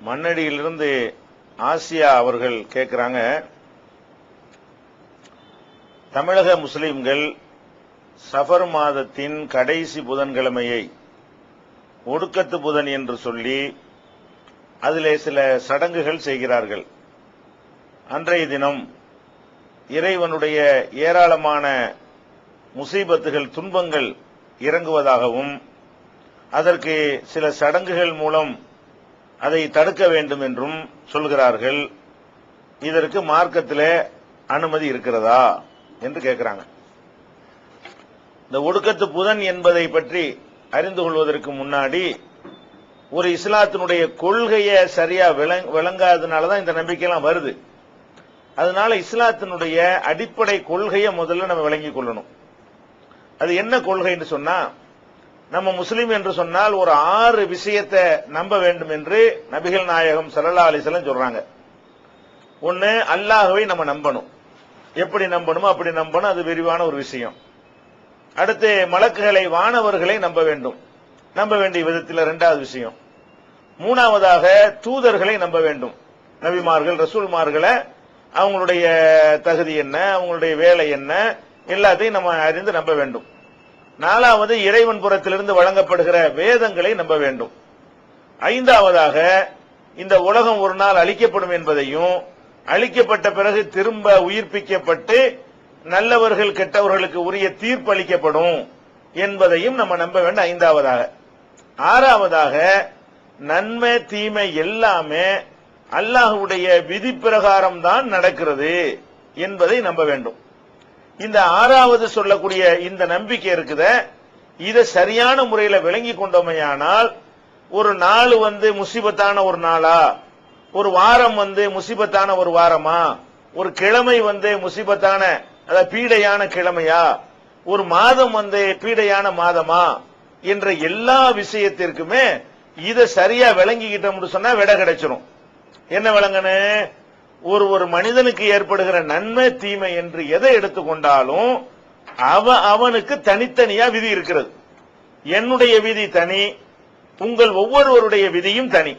மண்ணடியிலிருந்து Asia அவர்கள் கேட்கிறாங்க, தமிழக முஸ்லிம்கள் சஃபர் மாதத்தின் கடைசி புதன்கிழமையை ஒடுக்கத்து புதன் என்று சொல்லி அதிலே சில சடங்குகள் செய்கிறார்கள். அன்றைய தினம் இறைவனுடைய ஏராளமான முசீபத்துகள், துன்பங்கள் இறங்குவதாகவும் அதற்கு சில சடங்குகள் மூலம் அதை தடுக்க வேண்டும் என்றும் சொல்கிறார்கள். இதற்கு மார்க்கத்திலே அனுமதி இருக்கிறதா என்று கேட்கிறாங்க. இந்த ஒடுக்கத்து புதன் என்பதை பற்றி அறிந்து கொள்வதற்கு முன்னாடி ஒரு இஸ்லாத்தினுடைய கொள்கையை சரியா விளங்காததுனாலதான் இந்த நம்பிக்கையெல்லாம் வருது. அதனால இஸ்லாத்தினுடைய அடிப்படை கொள்கையை முதல்ல நம்ம விளங்கிக் கொள்ளணும். அது என்ன கொள்கைன்னு சொன்னா, நம்ம முஸ்லிம் என்று சொன்னால் ஒரு 6 விஷயத்தை நம்ப வேண்டும் என்று நபிகள் நாயகம் ஸல்லல்லாஹு அலைஹி வஸல்லம் சொல்றாங்க. ஒன்னு, அல்லாஹ்வை நம்ம நம்பணும். எப்படி நம்பணுமோ அப்படி நம்பணும், அது விரிவான ஒரு விஷயம். அடுத்து, மலக்குகளை, வானவர்களை நம்ப வேண்டும், நம்ப வேண்டிய விதத்தில் 2வது விஷயம். 3வதாக தூதர்களை நம்ப வேண்டும். நபிமார்கள், ரசூல்மார்களை, அவங்களுடைய தகுதி என்ன, அவங்களுடைய வேலை என்ன, எல்லாத்தையும் நம்ம அறிந்து நம்ப வேண்டும். 4வது, இறைவன் புறத்திலிருந்து வழங்கப்படுகிற வேதங்களை நம்ப வேண்டும். 5வதாக, இந்த உலகம் ஒரு நாள் அழிக்கப்படும் என்பதையும், அழிக்கப்பட்ட பிறகு திரும்ப உயிர்ப்பிக்கப்பட்டு நல்லவர்கள் கெட்டவர்களுக்கு உரிய தீர்ப்பு அளிக்கப்படும் என்பதையும் நம்ம நம்ப வேண்டும். 5வதாக. 6வதாக, நன்மை தீமை எல்லாமே அல்லாஹ்வுடைய விதி பிரகாரம் தான் நடக்கிறது என்பதை நம்ப வேண்டும். இந்த 6வது சொல்லக்கூடிய இந்த நம்பிக்கை இருக்குத, இதை சரியான முறையில் விளங்கி கொண்டோமையானால் ஒரு நாள் முசீபத்தான ஒரு நாளா, ஒரு வாரம் முசீபத்தான ஒரு வாரமா, ஒரு கிழமை முசீபத்தான அதாவது பீடையான கிழமையா, ஒரு மாதம் பீடையான மாதமா என்ற எல்லா விஷயத்திற்குமே இதை சரியா விளங்கிக்கிட்டோம்னு சொன்னா விட கிடைச்சிடும். என்ன விளங்கன்னு, ஒரு மனிதனுக்கு ஏற்படுகிற நன்மை தீமை என்று எதை எடுத்துக்கொண்டாலும் அவனுக்கு தனித்தனியா விதி இருக்கிறது. என்னுடைய விதி தனி, உங்கள் ஒவ்வொருவருடைய விதியும் தனி.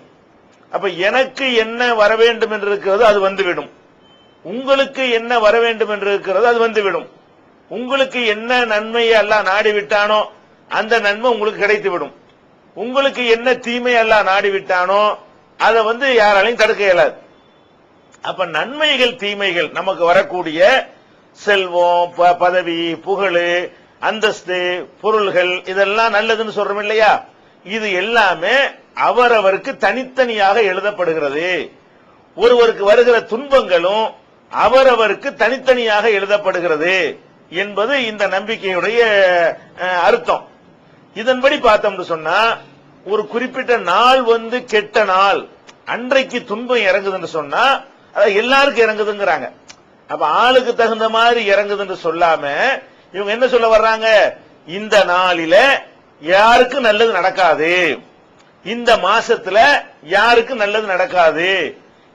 அப்ப எனக்கு என்ன வர வேண்டும் என்று இருக்கிறது அது வந்துவிடும், உங்களுக்கு என்ன வர வேண்டும் என்று இருக்கிறது அது வந்துவிடும். உங்களுக்கு என்ன நன்மையை அல்லாஹ் நாடிவிட்டானோ அந்த நன்மை உங்களுக்கு கிடைத்துவிடும். உங்களுக்கு என்ன தீமை அல்லாஹ் நாடிவிட்டானோ அதை யாராலையும் தடுக்க இயலாது. அப்ப நன்மைகள் தீமைகள் நமக்கு வரக்கூடிய செல்வம், பதவி, புகழ், அந்தஸ்து, பொருள்கள், இதெல்லாம் நல்லதுன்னு சொல்றோம் இல்லையா, இது எல்லாமே அவரவருக்கு தனித்தனியாக எழுதப்படுகிறது. ஒருவருக்கு வருகிற துன்பங்களும் அவரவருக்கு தனித்தனியாக எழுதப்படுகிறது என்பது இந்த நம்பிக்கையுடைய அர்த்தம். இதன்படி பார்த்தோம்னு சொன்னா, ஒரு குறிப்பிட்ட நாள் கெட்ட நாள், அன்றைக்கு துன்பம் இறங்குதுன்னு சொன்னா அது எல்லாருக்கும் இறங்குதுங்கிறாங்க. அப்ப ஆளுக்கு தகுந்த மாதிரி இறங்குதுன்னு சொல்லாம இவங்க என்ன சொல்ல வர்றாங்க, இந்த நாளில யாருக்கும் நல்லது நடக்காது, இந்த மாசத்துல யாருக்கும் நல்லது நடக்காது,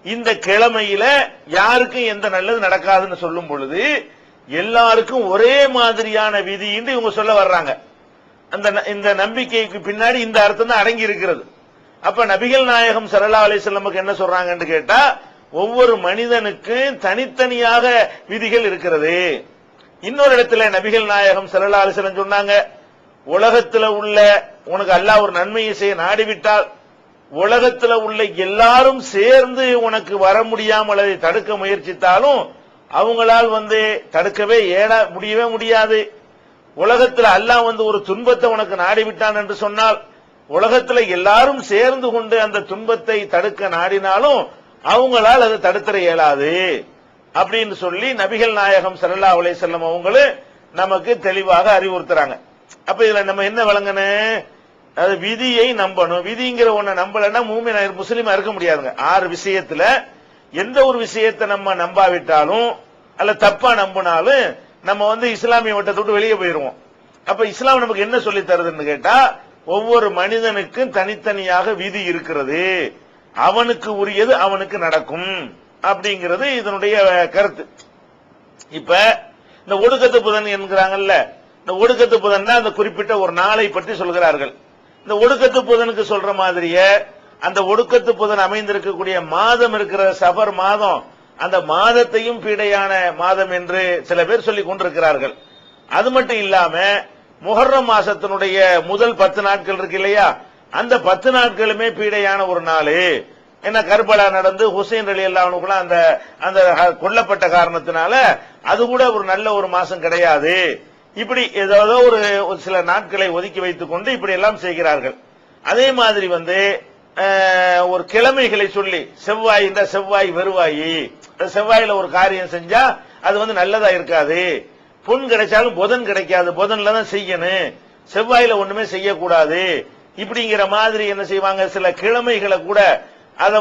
இந்த கிழமையில யாருக்கும் எந்த நல்லது நடக்காதுன்னு சொல்லும் பொழுது எல்லாருக்கும் ஒரே மாதிரியான விதி என்று இவங்க சொல்ல வர்றாங்க. இந்த நம்பிக்கைக்கு பின்னாடி இந்த அர்த்தம் தான் அடங்கி இருக்கிறது. அப்ப நபிகள் நாயகம் ஸல்லல்லாஹு அலைஹி வஸல்லம் என்ன சொல்றாங்கன்னு கேட்டா, ஒவ்வொரு மனிதனுக்கும் தனித்தனியாக விதிகள் இருக்கிறது. இன்னொரு இடத்துல நபிகள் நாயகம் ஸல்லல்லாஹு அலைஹி வஸல்லம் சொன்னாங்க, உலகத்துல உள்ள உனக்கு அல்லாஹ் ஒரு நன்மையை செய்ய நாடிவிட்டால் உலகத்துல உள்ள எல்லாரும் சேர்ந்து உனக்கு வர முடியாமல் அதை தடுக்க முயற்சித்தாலும் அவங்களால் தடுக்கவே முடியவே முடியாது. உலகத்துல அல்லாஹ் ஒரு துன்பத்தை உனக்கு நாடிவிட்டான் என்று சொன்னால் உலகத்துல எல்லாரும் சேர்ந்து கொண்டு அந்த துன்பத்தை தடுக்க நாடினாலும் அவங்களால் அதை தடுத்துற இயலாது அப்படின்னு சொல்லி நபிகள் நாயகம் ஸல்லல்லாஹு அலைஹி வஸல்லம் அவங்களும் நமக்கு தெளிவாக அறிவுறுத்துறாங்க. அப்ப இதுல நம்ம என்ன விளங்கணும், அது விதியை நம்பணும். விதிங்கிற ஒண்ணு நம்பலன்னா மூமின் முஸ்லீமா இருக்க முடியாதுங்க. 6 விஷயத்துல எந்த ஒரு விஷயத்தை நம்ம நம்பாவிட்டாலும் அல்ல தப்பா நம்பினாலும் நம்ம இஸ்லாமிய வட்டத்தை விட்டு வெளியே போயிருவோம். அப்ப இஸ்லாம் நமக்கு என்ன சொல்லி தருதுன்னு கேட்டா, ஒவ்வொரு மனிதனுக்கும் தனித்தனியாக விதி இருக்கிறது, அவனுக்கு உரியது அவனுக்கு நடக்கும் அப்படிங்கிறது இதனுடைய கருத்து. இப்ப இந்த ஒடுக்கத்து புதன் என்கிறாங்கல்ல, இந்த ஒடுக்கத்து புதன் அந்த குறிப்பிட்ட ஒரு நாளை பற்றி சொல்கிறார்கள். இந்த ஒடுக்கத்து புதனுக்கு சொல்ற மாதிரியே அந்த ஒடுக்கத்து புதன் அமைந்திருக்கக்கூடிய மாதம் இருக்கிற சஃபர் மாதம், அந்த மாதத்தையும் பீடையான மாதம் என்று சில பேர் சொல்லிக் கொண்டிருக்கிறார்கள். அது மட்டும் இல்லாம முஹர்ரம் மாசத்தினுடைய முதல் 10 நாட்கள் இருக்கு இல்லையா, அந்த 10 நாட்களுமே பீடையான ஒரு நாள். என்ன, கர்பலா நடந்து ஹுசைன் ரலியல்லாஹு அன்ஹு அந்த அந்த கொல்லப்பட்ட காரணத்தினால அது கூட ஒரு நல்ல ஒரு மாசம் கிடையாது. இப்படி ஏதோ ஒரு சில நாட்களை ஒதுக்கி வைத்துக் கொண்டு இப்படி எல்லாம் செய்கிறார்கள். அதே மாதிரி ஒரு கிழமைகளை சொல்லி, செவ்வாய் இந்த செவ்வாய் வருவாயி, செவ்வாயில ஒரு காரியம் செஞ்சா அது நல்லதா இருக்காது, பொன் கிடைச்சாலும் புதன் கிடைக்காது, புதன்ல தான் செய்யணும், செவ்வாயில ஒண்ணுமே செய்யக்கூடாது, இப்படிங்கிற மாதிரி என்ன செய்வாங்க, சில கிழமைகளை கூட அத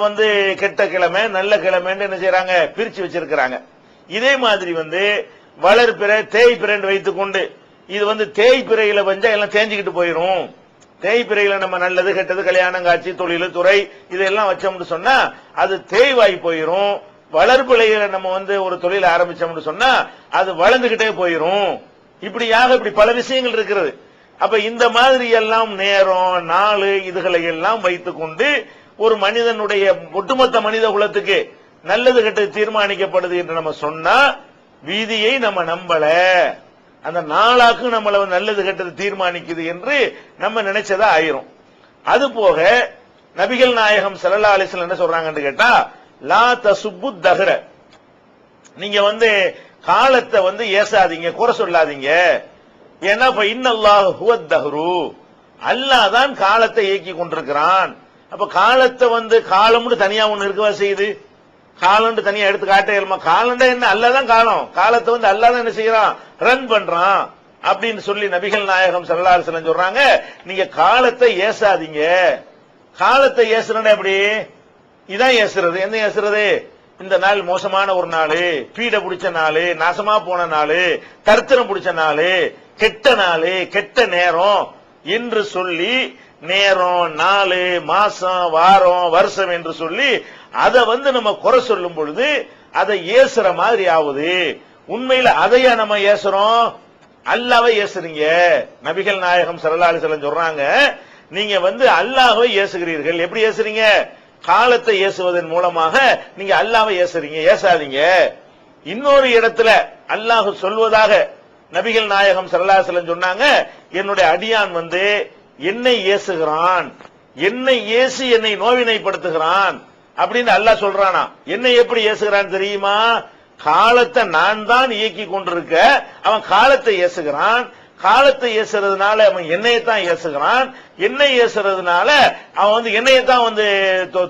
கெட்ட கிழமை நல்ல கிழமைன்னு என்ன செய்யறாங்க, பிரிச்சு வச்சிருக்கிறாங்க. இதே மாதிரி வளர்பிறை தேய்பிறைன்னு வைத்துக் கொண்டு இது தேய்பிறையில வந்தா எல்லாம் தேஞ்சுக்கிட்டு போயிரும், தேய்பிறையில நம்ம நல்லது கெட்டது கல்யாணம் காட்சி தொழில் துறை இதெல்லாம் வச்சோம்னு சொன்னா அது தேய்வாய் போயிரும். வளர்பிறையில நம்ம ஒரு தொழில் ஆரம்பிச்சோம்னு சொன்னா அது வளர்ந்துகிட்டே போயிரும். இப்படி பல விஷயங்கள் இருக்கிறது. அப்ப இந்த மாதிரி எல்லாம் நேரம் நாள் இதுகளை எல்லாம் வைத்துக் கொண்டு ஒரு மனிதனுடைய ஒட்டுமொத்த மனித குலத்துக்கு நல்லது கெட்டது தீர்மானிக்கப்படுது என்று நம்ம சொன்னா வீதியை நம்ம நம்பல, அந்த நாளாக்கு நம்மள நல்லது கெட்டது தீர்மானிக்குது என்று நம்ம நினைச்சதா ஆயிரும். அது போக நபிகள் நாயகம் ஸல்லல்லாஹு அலைஹி வஸல்லம் என்ன சொல்றாங்கன்னு கேட்டா, லா தசுப்பு தஹ்ர, நீங்க காலத்தை ஏசாதீங்க, குறை சொல்லாதீங்க. ஏன்னா இன்னல்லாஹு ஹுவத் தஹ்ரு, அல்லாஹ் தான் காலத்தை இயக்கி கொண்டிருக்கிறான். அப்ப காலத்தை காலம்னு தனியா ஒண்ணு இருக்கவா செய்யுது, காலண்டு தனியா எடுத்து காட்டேமா, காலண்டா என்ன, அல்லாதான் காலம், காலத்தை அல்லாதான் என்ன செய்யறான், ரன் பண்றான் அப்படின்னு சொல்லி நபிகள் நாயகம் ஸல்லல்லாஹு அலைஹி வஸல்லம் சொல்றாங்க, நீங்க காலத்தை ஏசாதீங்க. காலத்தை ஏசுறேன்னா எப்படி, இதான் ஏசுறது. என்ன ஏசுறது, இந்த நாள் மோசமான ஒரு நாள், பீட பிடிச்ச நாள், நாசமா போன நாள், தரித்திரம் பிடிச்ச நாள், கெட்ட நாள், கெட்ட நேரம் என்று சொல்லி நேரம் நாள் மாசம் வாரம் வருஷம் என்று சொல்லி அதை நம்ம குறை சொல்லும் பொழுது அதை ஏசுற மாதிரி ஆகுது. உண்மையில அதையா நம்ம ஏசுறோம், அல்லாஹ்வை ஏசுறீங்க. நபிகள் நாயகம் ஸல்லல்லாஹு அலைஹி வஸல்லம் சொல்றாங்க, நீங்க அல்லாஹ்வை ஏசுகிறீர்கள். எப்படி ஏசுறீங்க, காலத்தை ஏசுவதன் மூலமாக நீங்க அல்லாஹ்வை ஏசுறீங்க, ஏசாதீங்க. இன்னொரு இடத்துல அல்லாஹ் சொல்வதாக நபிகள் நாயகம் ஸல்லல்லாஹு அலைஹி வஸல்லம் சொன்னாங்க, என்னுடைய அடியான் என்னை ஏசுகிறான், என்னை ஏசி என்னை நோவினைப்படுத்துகிறான் அப்படின்னு அல்லாஹ் சொல்றானா. என்னை எப்படி ஏசுகிறான் தெரியுமா, காலத்தை நான் தான் இயக்கி கொண்டிருக்க அவன் காலத்தை ஏசுகிறான், காலத்தை ஏசுறதுனால அவன் என்னையத்தான் ஏசுகிறான், என்னை ஏசுறதுனால அவன் என்னையத்தான்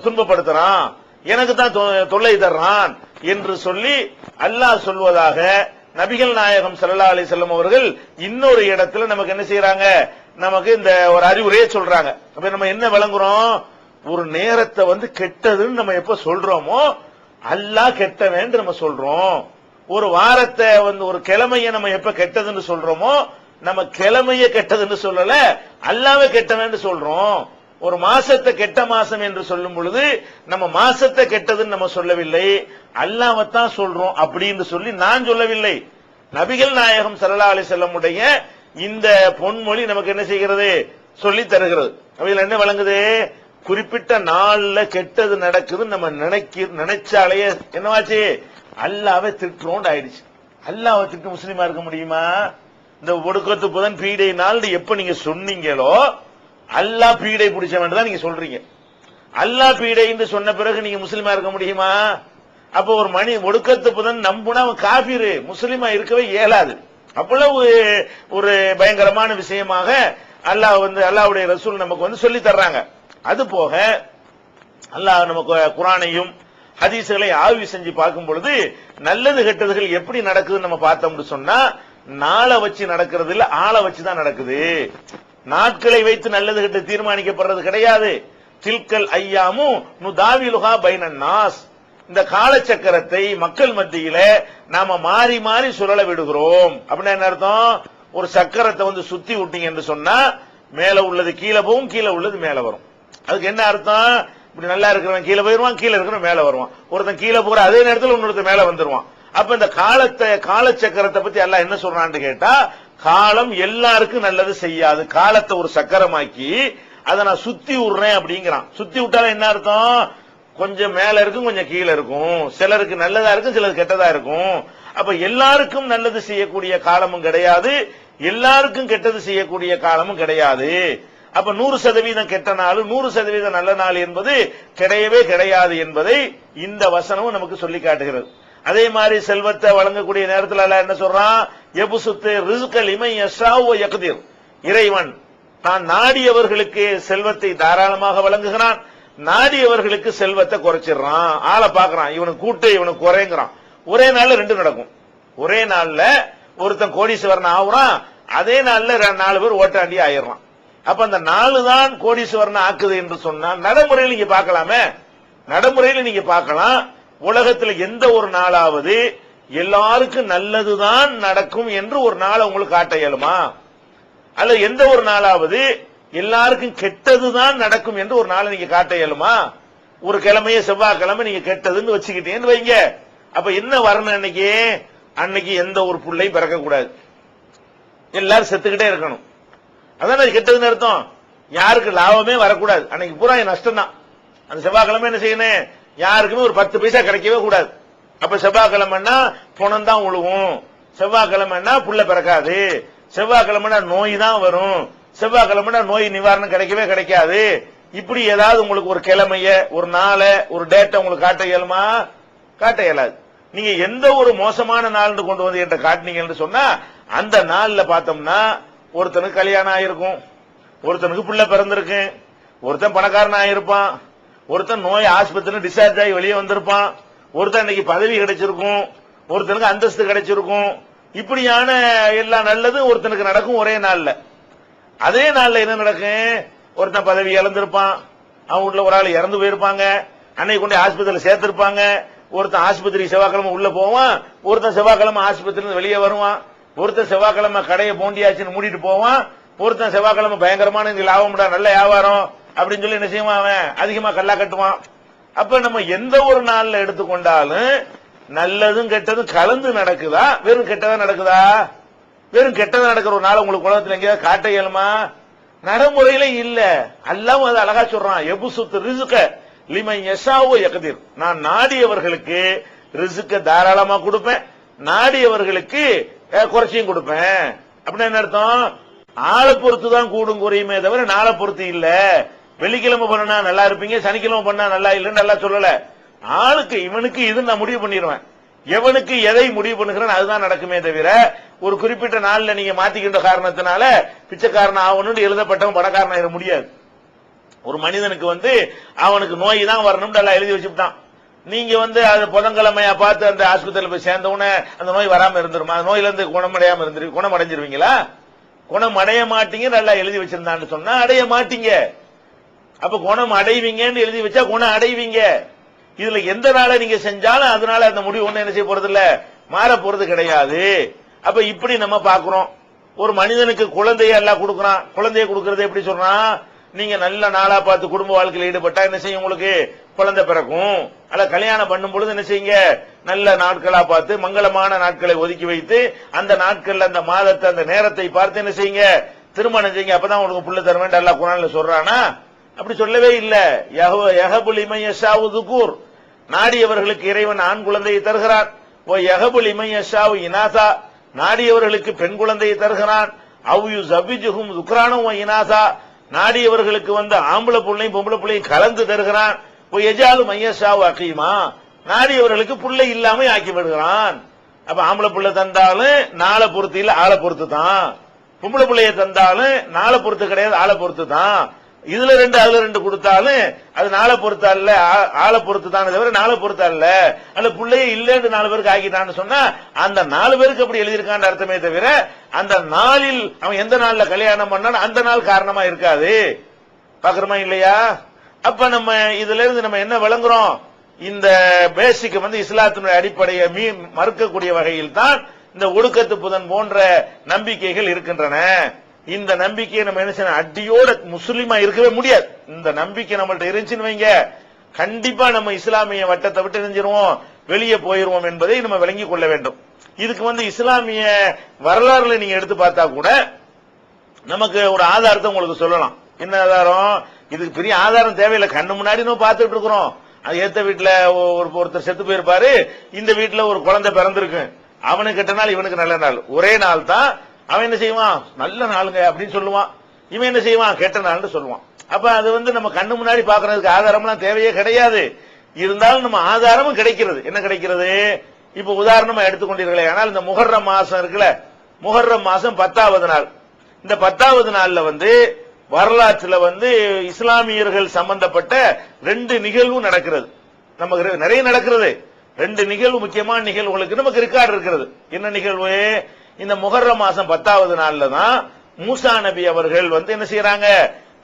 துன்பப்படுத்துறான், எனக்கு தான் தொல்லை தர்றான் என்று சொல்லி அல்லாஹ் சொல்வதாக நபிகள் நாயகம் ஸல்லல்லாஹு அலைஹி வஸல்லம் அவர்கள் இன்னொரு இடத்துல நமக்கு என்ன செய்யறாங்க, நமக்கு இந்த ஒரு அறிவுரையை சொல்றாங்க. அப்ப நம்ம என்ன விளங்குறோம், ஒரு நேரத்தை கெட்டதுன்னு நம்ம எப்ப சொல்றோமோ அல்லாஹ் கெட்டவன் நம்ம சொல்றோம். ஒரு வாரத்தை ஒரு கிழமைய நம்ம எப்ப கெட்டதுன்னு சொல்றோமோ நம்ம கிழமைய கெட்டதுன்னு சொல்லல, அல்லாஹ்வை கெட்டவன் சொல்றோம். ஒரு மாசத்தை கெட்ட மாசம் என்று சொல்லும் பொழுது நம்ம மாசத்தை கெட்டதுன்னு நம்ம சொல்லவில்லை, அல்லாஹ்வைத்தான் சொல்றோம் அப்படின்னு சொல்லி நான் சொல்லவில்லை. நபிகள் நாயகம் ஸல்லல்லாஹு அலைஹி வஸல்லம் உடைய இந்த பொன்மொழி நமக்கு என்ன செய்கிறது, சொல்லி தருகிறது. அவையில் என்ன வழங்குது, குறிப்பிட்ட நாள்ல கெட்டது நடக்குது நம்ம நினைச்சாலே என்னவாச்சு, அல்லாஹ்வை திட்டுறோம் ஆயிடுச்சு. அல்லாஹ்வை திட்டு முஸ்லீமா இருக்க முடியுமா? இந்த ஒடுக்கத்து புதன் பீடை நாள் எப்ப நீங்க சொன்னீங்களோ அல்லாஹ் பீடை பிடிச்சவன் தான் நீங்க சொல்றீங்க. அல்லாஹ் பீடைன்னு சொன்ன பிறகு நீங்க முஸ்லீமா இருக்க முடியுமா? அப்ப ஒரு ஒடுக்கத்து புதன் நம்புனா அவன் காஃபிரு, முஸ்லீமா இருக்கவே இயலாது. அவ்வளவு ஒரு பயங்கரமான விஷயமாக அல்லாஹ் அல்லாஹ்வுடைய ரசூல் நமக்கு சொல்லி தர்றாங்க. அது போக அல்லாஹ் நமக்கு குர்ஆனையும் ஹதீஸ்களை ஆய்வு செஞ்சு பார்க்கும் பொழுது நல்லது கெட்டதுகள் எப்படி நடக்குதுன்னு நம்ம பார்த்தோம்னு சொன்னா நாளை வச்சு நடக்கிறது இல்ல, ஆளை வச்சுதான் நடக்குது. நாட்களை வைத்து நல்லது கெட்டது தீர்மானிக்கப்படுறது கிடையாது. தில்கல் ஐயாமு நுதாவிலுஹா பைனன் நாஸ், இந்த காலச்சக்கரத்தை மக்கள் மத்தியில நாம மாறி மாறி சுழல விடுகிறோம். அப்படின்னா என்ன அர்த்தம், ஒரு சக்கரத்தை சுத்தி விட்டீங்க என்று சொன்னா மேல உள்ளது கீழே போகும், கீழே உள்ளது மேல வரும். அதுக்கு என்ன அர்த்தம், இப்படி நல்லா இருக்கிறவன் கீழே போயிருவான், கீழே இருக்கிறவன் மேல வருவான், ஒருத்தன் கீழே போற அதே நேரத்தில் இன்னொருத்தன் மேல வந்துருவான். அப்ப இந்த காலச்சக்கரத்தை பத்தி அல்லாஹ் என்ன சொல்றான்னு கேட்டா, காலம் எல்லாருக்கும் நல்லது செய்யாது. காலத்தை ஒரு சக்கரமாக்கி அதை நான் சுத்தி விடுறேன் அப்படிங்கிறான். சுத்தி விட்டாலும் என்ன அர்த்தம்? கொஞ்சம் மேல இருக்கும், கொஞ்சம் கீழே இருக்கும். சிலருக்கு நல்லதா இருக்கும், சிலருக்கு கெட்டதா இருக்கும். அப்ப எல்லாருக்கும் நல்லது செய்யக்கூடிய காலமும் கிடையாது, எல்லாருக்கும் கெட்டது செய்யக்கூடிய காலமும் கிடையாது. அப்ப 100% கெட்ட நாள், 100% நல்ல நாள் என்பது கிடையவே கிடையாது என்பதை இந்த வசனமும் நமக்கு சொல்லி காட்டுகிறது. அதே மாதிரி செல்வத்தை வழங்கக்கூடிய நேரத்தில் அல்லாஹ் என்ன சொல்றான்? யபுசுத்து ரிஸ்க லிமன் யஷாஉ வ யக்திர். இறைவன் தான் நாடியவர்களுக்கு செல்வத்தை தாராளமாக வழங்குகிறான், நாடியவர்களுக்கு செல்வத்தை குறைச்சிடறான். ஆளை பாக்குறான், இவனுக்கு கூட்டு இவனுக்கு குறைங்கிறான். ஒரே நாள்ல ரெண்டு நடக்கும். ஒரே நாள்ல ஒருத்தன் கோடீஸ்வரன் ஆகுறான், அதே நாள்ல 4 பேர் ஓட்டாண்டி ஆயிடுறான். அப்ப அந்த 4 தான் கோடீஸ்வரன் ஆக்குது என்று சொன்னா நடைமுறையில் நீங்க பார்க்கலாமே. நடைமுறையில் நீங்க பார்க்கலாம், உலகத்தில் எந்த ஒரு நாளாவது எல்லாருக்கும் நல்லதுதான் நடக்கும் என்று ஒரு நாளை உங்களுக்கு காட்ட இயலுமா? அல்ல எந்த ஒரு நாளாவது எல்லாருக்கும் கெட்டதுதான் நடக்கும் என்று ஒரு நாளை நீங்க காட்ட இயலுமா? ஒரு கிழமையே செவ்வாய்க்கிழமை நீங்க கெட்டதுன்னு வச்சுக்கிட்டேன்னு வைங்க. அப்ப என்ன வரணும்? அன்னைக்கு எந்த ஒரு புள்ளையும் பிறக்க கூடாது, எல்லாரும் செத்துக்கிட்டே இருக்கணும். அதான் அது கெட்டதுன்னு அர்த்தம். யாருக்கு லாபமே வரக்கூடாது, அன்னைக்கு பூரா நஷ்டம் தான். அந்த செவ்வாய்க்கிழமை என்ன செய்யணும்? யாருக்குமே ஒரு 10 பைசா கிடைக்கவே கூடாது. அப்ப செவ்வாய்க்கிழமைன்னா பணம் தான் உழுவும், செவ்வாய்க்கிழமைன்னா புள்ள பிறக்காது, செவ்வாய்க்கிழமைனா நோய் தான் வரும், செவ்வாய்க்கிழமைனா நோய் நிவாரணம் கிடைக்கவே கிடைக்காது. இப்படி ஏதாவது உங்களுக்கு ஒரு கிழமைய, ஒரு நாளை, ஒரு டேட்டை உங்களுக்கு காட்ட இயலுமா? காட்ட இயலாது. நீங்க எந்த ஒரு மோசமான நாள் கொண்டு வந்து என்ற காட்டினீங்கன்னு சொன்னா அந்த நாள்ல பார்த்தோம்னா ஒருத்தனுக்கு கல்யாணம் ஆயிருக்கும், ஒருத்தனுக்கு பிள்ளை பிறந்திருக்கு, ஒருத்தன் பணக்காரன் ஆயிருப்பான், ஒருத்தன் நோய் ஆஸ்பத்திரி டிஸ்சார்ஜ் ஆகி வெளியே வந்திருப்பான், ஒருத்தன் இன்னைக்கு பதவி கிடைச்சிருக்கும், ஒருத்தனுக்கு அந்தஸ்து கிடைச்சிருக்கும். இப்படியான எல்லா நல்லதும் ஒருத்தனுக்கு நடக்கும் ஒரே நாள்ல. அதே நாள்ல என்ன நடக்கும்? ஒருத்தன் பதவி இழந்திருப்பான், அவன் வீட்டுல ஒரு ஆள் இறந்து போயிருப்பாங்க, அன்னைக்கு கொண்டு ஆஸ்பத்திரியில சேர்த்திருப்பாங்க. ஒருத்தன் ஆஸ்பத்திரி செவ்வாய்க்கிழமை உள்ள போவான், ஒருத்தன் செவ்வாய்க்கிழமை ஆஸ்பத்திரி வெளியே வருவான், ஒருத்தன் செவ்வாய்க்கிழமை கடையை போண்டியாச்சுன்னு மூடிட்டு போவான், ஒருத்தன் செவ்வாய்க்கிழமை பயங்கரமான லாபம்டா நல்ல வியாபாரம் அப்படின்னு சொல்லி என்ன செய்வான்? அவன் அதிகமா கல்லா கட்டுவான். அப்ப நம்ம எந்த ஒரு நாள்ல எடுத்துக்கொண்டாலும் நல்லதும் கெட்டதும் கலந்து நடக்குதா, வெறும் கெட்டதா நடக்குதா? வெறும் கெட்டதா நடக்கிற ஒரு நாள் உங்களுக்கு உலகத்தில் எங்கேயாவது காட்ட இயலுமா? நடைமுறையில இல்ல. அல்லாஹ் அது அழகா சொல்றான், யபுசுத்து ரிஸ்க லிமன் யஷாஉ வ யக்திர். நான் நாடியவர்களுக்கு ரிஸ்க தாராளமா கொடுப்பேன், நாடியவர்களுக்கு குறைச்சியும் கொடுப்பேன். அப்படின்னு என்ன அர்த்தம்? ஆளை பொறுத்து தான் கூடும் குறையுமே தவிர நாளை பொறுத்து இல்ல. வெள்ளிக்கிழமை பண்ணா நல்லா இருப்பீங்க, சனிக்கிழமை பண்ணா நல்லா இல்லைன்னு நல்லா சொல்லல. ஆளுக்கு இவனுக்கு இது நான் முடிவு பண்ணிடுவேன், எவனுக்கு எதை முடிவு பண்ணுகிறேன் அதுதான் நடக்குமே தவிர ஒரு குறிப்பிட்ட நாள்ல நீங்க மாத்திக்கின்ற காரணத்தினால பிச்சைக்காரன் ஆகணும்னு எழுதப்பட்டவன் பணக்காரன் ஆயிட முடியாது. ஒரு மனிதனுக்கு அவனுக்கு நோய் தான் வரணும்னு எல்லாம் எழுதி வச்சுட்டான். நீங்க அது புதன்கிழமையா பார்த்து அந்த ஆஸ்பத்திரியில் போய் சேர்ந்த உடனே அந்த நோய் வராம இருந்துருமா? அந்த நோயில இருந்து குணமடையாம குணமடைஞ்சிருவீங்களா? குணமடைய மாட்டீங்க நல்லா எழுதி வச்சிருந்தான்னு சொன்னா அடைய மாட்டீங்க. அப்ப குணம் அடைவீங்கன்னு எழுதி வச்சா குணம் அடைவீங்க. இதுல எந்த நாளை நீங்க செஞ்சாலும் அதனால அந்த முடிவு ஒண்ணு என்ன செய்ய போறது இல்ல, மாற போறது கிடையாது. அப்ப இப்படி நம்ம பாக்குறோம். ஒரு மனிதனுக்கு குழந்தைய எல்லாம் கொடுக்கறான், குழந்தைய கொடுக்கறது எப்படி சொல்றான்? நீங்க நல்ல நாளா பார்த்து குடும்ப வாழ்க்கையில் ஈடுபட்டா என்ன செய்யும்? உங்களுக்கு குழந்தை பிறக்கும். அல்ல கல்யாணம் பண்ணும் பொழுது என்ன செய்யுங்க? நல்ல நாட்களா பார்த்து மங்களமான நாட்களை ஒதுக்கி வைத்து அந்த நாட்கள்ல அந்த மாதத்தை அந்த நேரத்தை பார்த்து என்ன செய்யுங்க? திருமணம் செய்யுங்க. அப்பதான் உங்களுக்கு புள்ள தருவேன் அல்லாஹ் குர்ஆன்ல சொல்றானா? அப்படி சொல்லவே இல்ல. யஹபு லிமன் யஷாஉ ذுகூர், நாடியவர்களுக்கு இறைவன் ஆண் குழந்தையை தருகிறான். ஓ யஹபு லிமன் யஷாஉ இனாசா, நாடியவர்களுக்கு பெண் குழந்தையை தருகிறான். அவ் யுஸவ்விஜுஹும் ذுக்ரானன் வ இனாசா, நாடியவர்களுக்கு ஆம்பளை புள்ளையும் பொம்பளை புள்ளையும் கலந்து தருகிறான். எஜாலு மையஷாவு அகீமா, நாடியவர்களுக்கு புள்ளை இல்லாம ஆக்கி விடுகிறான். அப்ப ஆம்பளை புள்ளை தந்தாலும் நாளை பொறுத்து இல்ல, ஆளை பொறுத்து தான். பொம்பளை புள்ளைய தந்தாலும் நாளை பொறுத்து கிடையாது, ஆளை பொறுத்து தான். இதுல 2 அதுல 2 கொடுத்தாலும் அது நாளை பொறுத்த அல்ல, ஆளை பொறுத்து தான் தவிர நாளை பொறுத்த அல்ல. அந்த பிள்ளைய இல்லன்னு 4 பேருக்கு ஆக்கிட்டான்னு சொன்னா அந்த 4 பேருக்கு அப்படி எழுதியிருக்கான்னு அர்த்தமே தவிர அந்த நாளில் அவன் எந்த நாள்ல கல்யாணம் பண்ணாலும் அந்த நாள் காரணமா இருக்காது. பாக்குறோமா இல்லையா? அப்ப நம்ம இதுல இருந்து நம்ம என்ன விளங்குறோம்? இந்த பேசிக் இஸ்லாத்தினுடைய அடிப்படையை மறுக்கக்கூடிய வகையில் தான் இந்த ஒடுக்கத்து புதன் போன்ற நம்பிக்கைகள் இருக்கின்றன. இந்த நம்பிக்கையை நம்ம என்ன செய்யணும்? அடியோட முஸ்லிமா இருக்கவே முடியாது. இந்த நம்பிக்கை நம்மள்ட்ட இருந்துச்சுன்னு வைங்க, கண்டிப்பா நம்ம இஸ்லாமிய வட்டத்தை விட்டு நெஞ்சிருவோம், வெளியே போயிருவோம் என்பதை நம்ம விளங்கிக் கொள்ள வேண்டும். இதுக்கு இஸ்லாமிய வரலாறுல நீங்க எடுத்து பார்த்தா கூட நமக்கு ஒரு ஆதாரத்தை உங்களுக்கு சொல்லலாம். என்ன ஆதாரம்? இதுக்கு பெரிய ஆதாரம் தேவையில்லை, கண்ணு முன்னாடி நம்ம பார்த்துட்டு இருக்கிறோம். அது ஏத்த வீட்டுல ஒருத்தர் செத்து போயிருப்பாரு, இந்த வீட்டுல ஒரு குழந்தை பிறந்திருக்கு, அவனுக்கு கெட்ட நாள் இவனுக்கு நல்ல நாள், ஒரே நாள் தான். அவன் என்ன செய்வான்? நல்ல நாளுங்க அப்படின்னு சொல்லுவான். இவன் என்ன செய்வான்? கெட்ட நாள்னு சொல்லுவான். அப்ப அது நம்ம கண்ணு முன்னாடி பாக்குறதுக்கு ஆதாரம்லாம் தேவையே கிடையாது. இருந்தாலும் நம்ம ஆதாரமும் கிடைக்கிறது. என்ன கிடைக்கிறது? இப்ப உதாரணமா எடுத்துக்கொண்டீர்களே, ஆனால் இந்த முஹர்ரம் மாசம் இருக்குல்ல, முஹர்ரம் மாசம் 10வது நாள். இந்த 10வது நாள்ல வரலாற்றுல இஸ்லாமியர்கள் சம்பந்தப்பட்ட 2 நிகழ்வு நடக்கிறது. நமக்கு நிறைய நடக்கிறது. 2 நிகழ்வு, முக்கியமான நிகழ்வுகளுக்கு நமக்கு ரெக்கார்டு இருக்கிறது. என்ன நிகழ்வு? இந்த முஹர்ரம் மாசம் 10வது நாள்ல தான் மூசா நபி அவர்கள் என்ன செய்யறாங்க?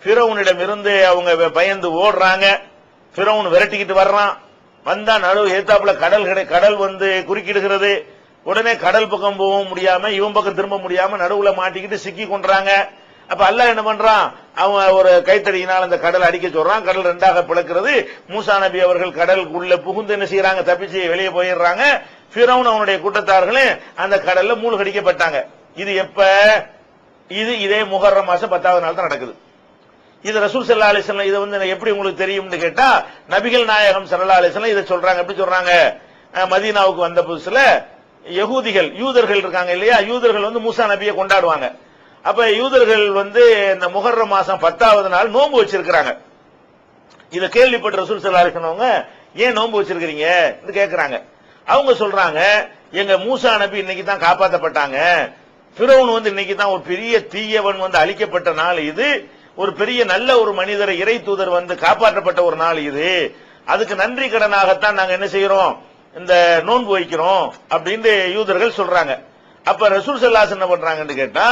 ஃபிரௌனிடம் இருந்து அவங்க பயந்து ஓடுறாங்க. ஃபிரௌன் விரட்டிக்கிட்டு வர்றான். வந்தா நடுவு ஏத்தாப்புல கடல் குறுக்கிடுகிறது. உடனே கடல் பக்கம் போக முடியாம, இவன் பக்கம் திரும்ப முடியாம நடுவுல மாட்டிக்கிட்டு சிக்கி கொண்டாங்க. அப்ப அல்லாஹ் என்ன பண்றான்? அவன் ஒரு கைத்தடியினால் அந்த கடல் அடிக்க சொல்றான். கடல் 2ஆக பிளக்கிறது. மூசா நபி அவர்கள் கடலுக்குள்ள புகுந்து என்ன செய்யறாங்க? தப்பிச்சு வெளியே போயிடுறாங்க. ஃபிரௌன் அவனுடைய கூட்டத்தார்களும் அந்த கடல்ல மூழ்கடிக்கப்பட்டாங்க. இது எப்ப? இதே முஹர்ரம் மாசம் 10வது நாள் தான் நடக்குது. இது ரசூல் ஸல்லல்லாஹு அலைஹி வஸல்லம் இதை எப்படி உங்களுக்கு தெரியும்னு கேட்டா, நபிகள் நாயகம் ஸல்லல்லாஹு அலைஹி வஸல்லம் இதை சொல்றாங்க. எப்படி சொல்றாங்க? மதீனாவுக்கு வந்த புதுசுல யூதர்கள் இருக்காங்க இல்லையா, யூதர்கள் மூசா நபியை கொண்டாடுவாங்க. அப்ப யூதர்கள் இந்த முஹர்ரம் மாசம் 10வது நாள் நோன்பு வச்சிருக்கிறாங்க. இத கேள்விப்பட்ட ரசூல் ஸல்லல்லாஹு அலைஹி வஸல்லம் ஏன் நோன்பு வச்சிருக்கீங்க கேக்குறாங்க. அவங்க சொல்றாங்க, எங்க மூசா நபி இன்னைக்கு தான் காப்பாற்றப்பட்டாங்க. ஃபிரௌன் இன்னைக்கு தான் ஒரு பெரிய தீயவன் அழிக்கப்பட்ட நாள் இது. ஒரு பெரிய நல்ல ஒரு மனிதரை இறை தூதர் காப்பாற்றப்பட்ட ஒரு நாள் இது. அதுக்கு நன்றி கடனாகத்தான் நாங்க என்ன செய்யறோம்? இந்த நோன்பு வைக்கிறோம் அப்படின்னு யூதர்கள் சொல்றாங்க. அப்ப ரசூல் ஸல்லல்லாஹு அலைஹி வஸல்லம் என்ன பண்றாங்கன்னு கேட்டா,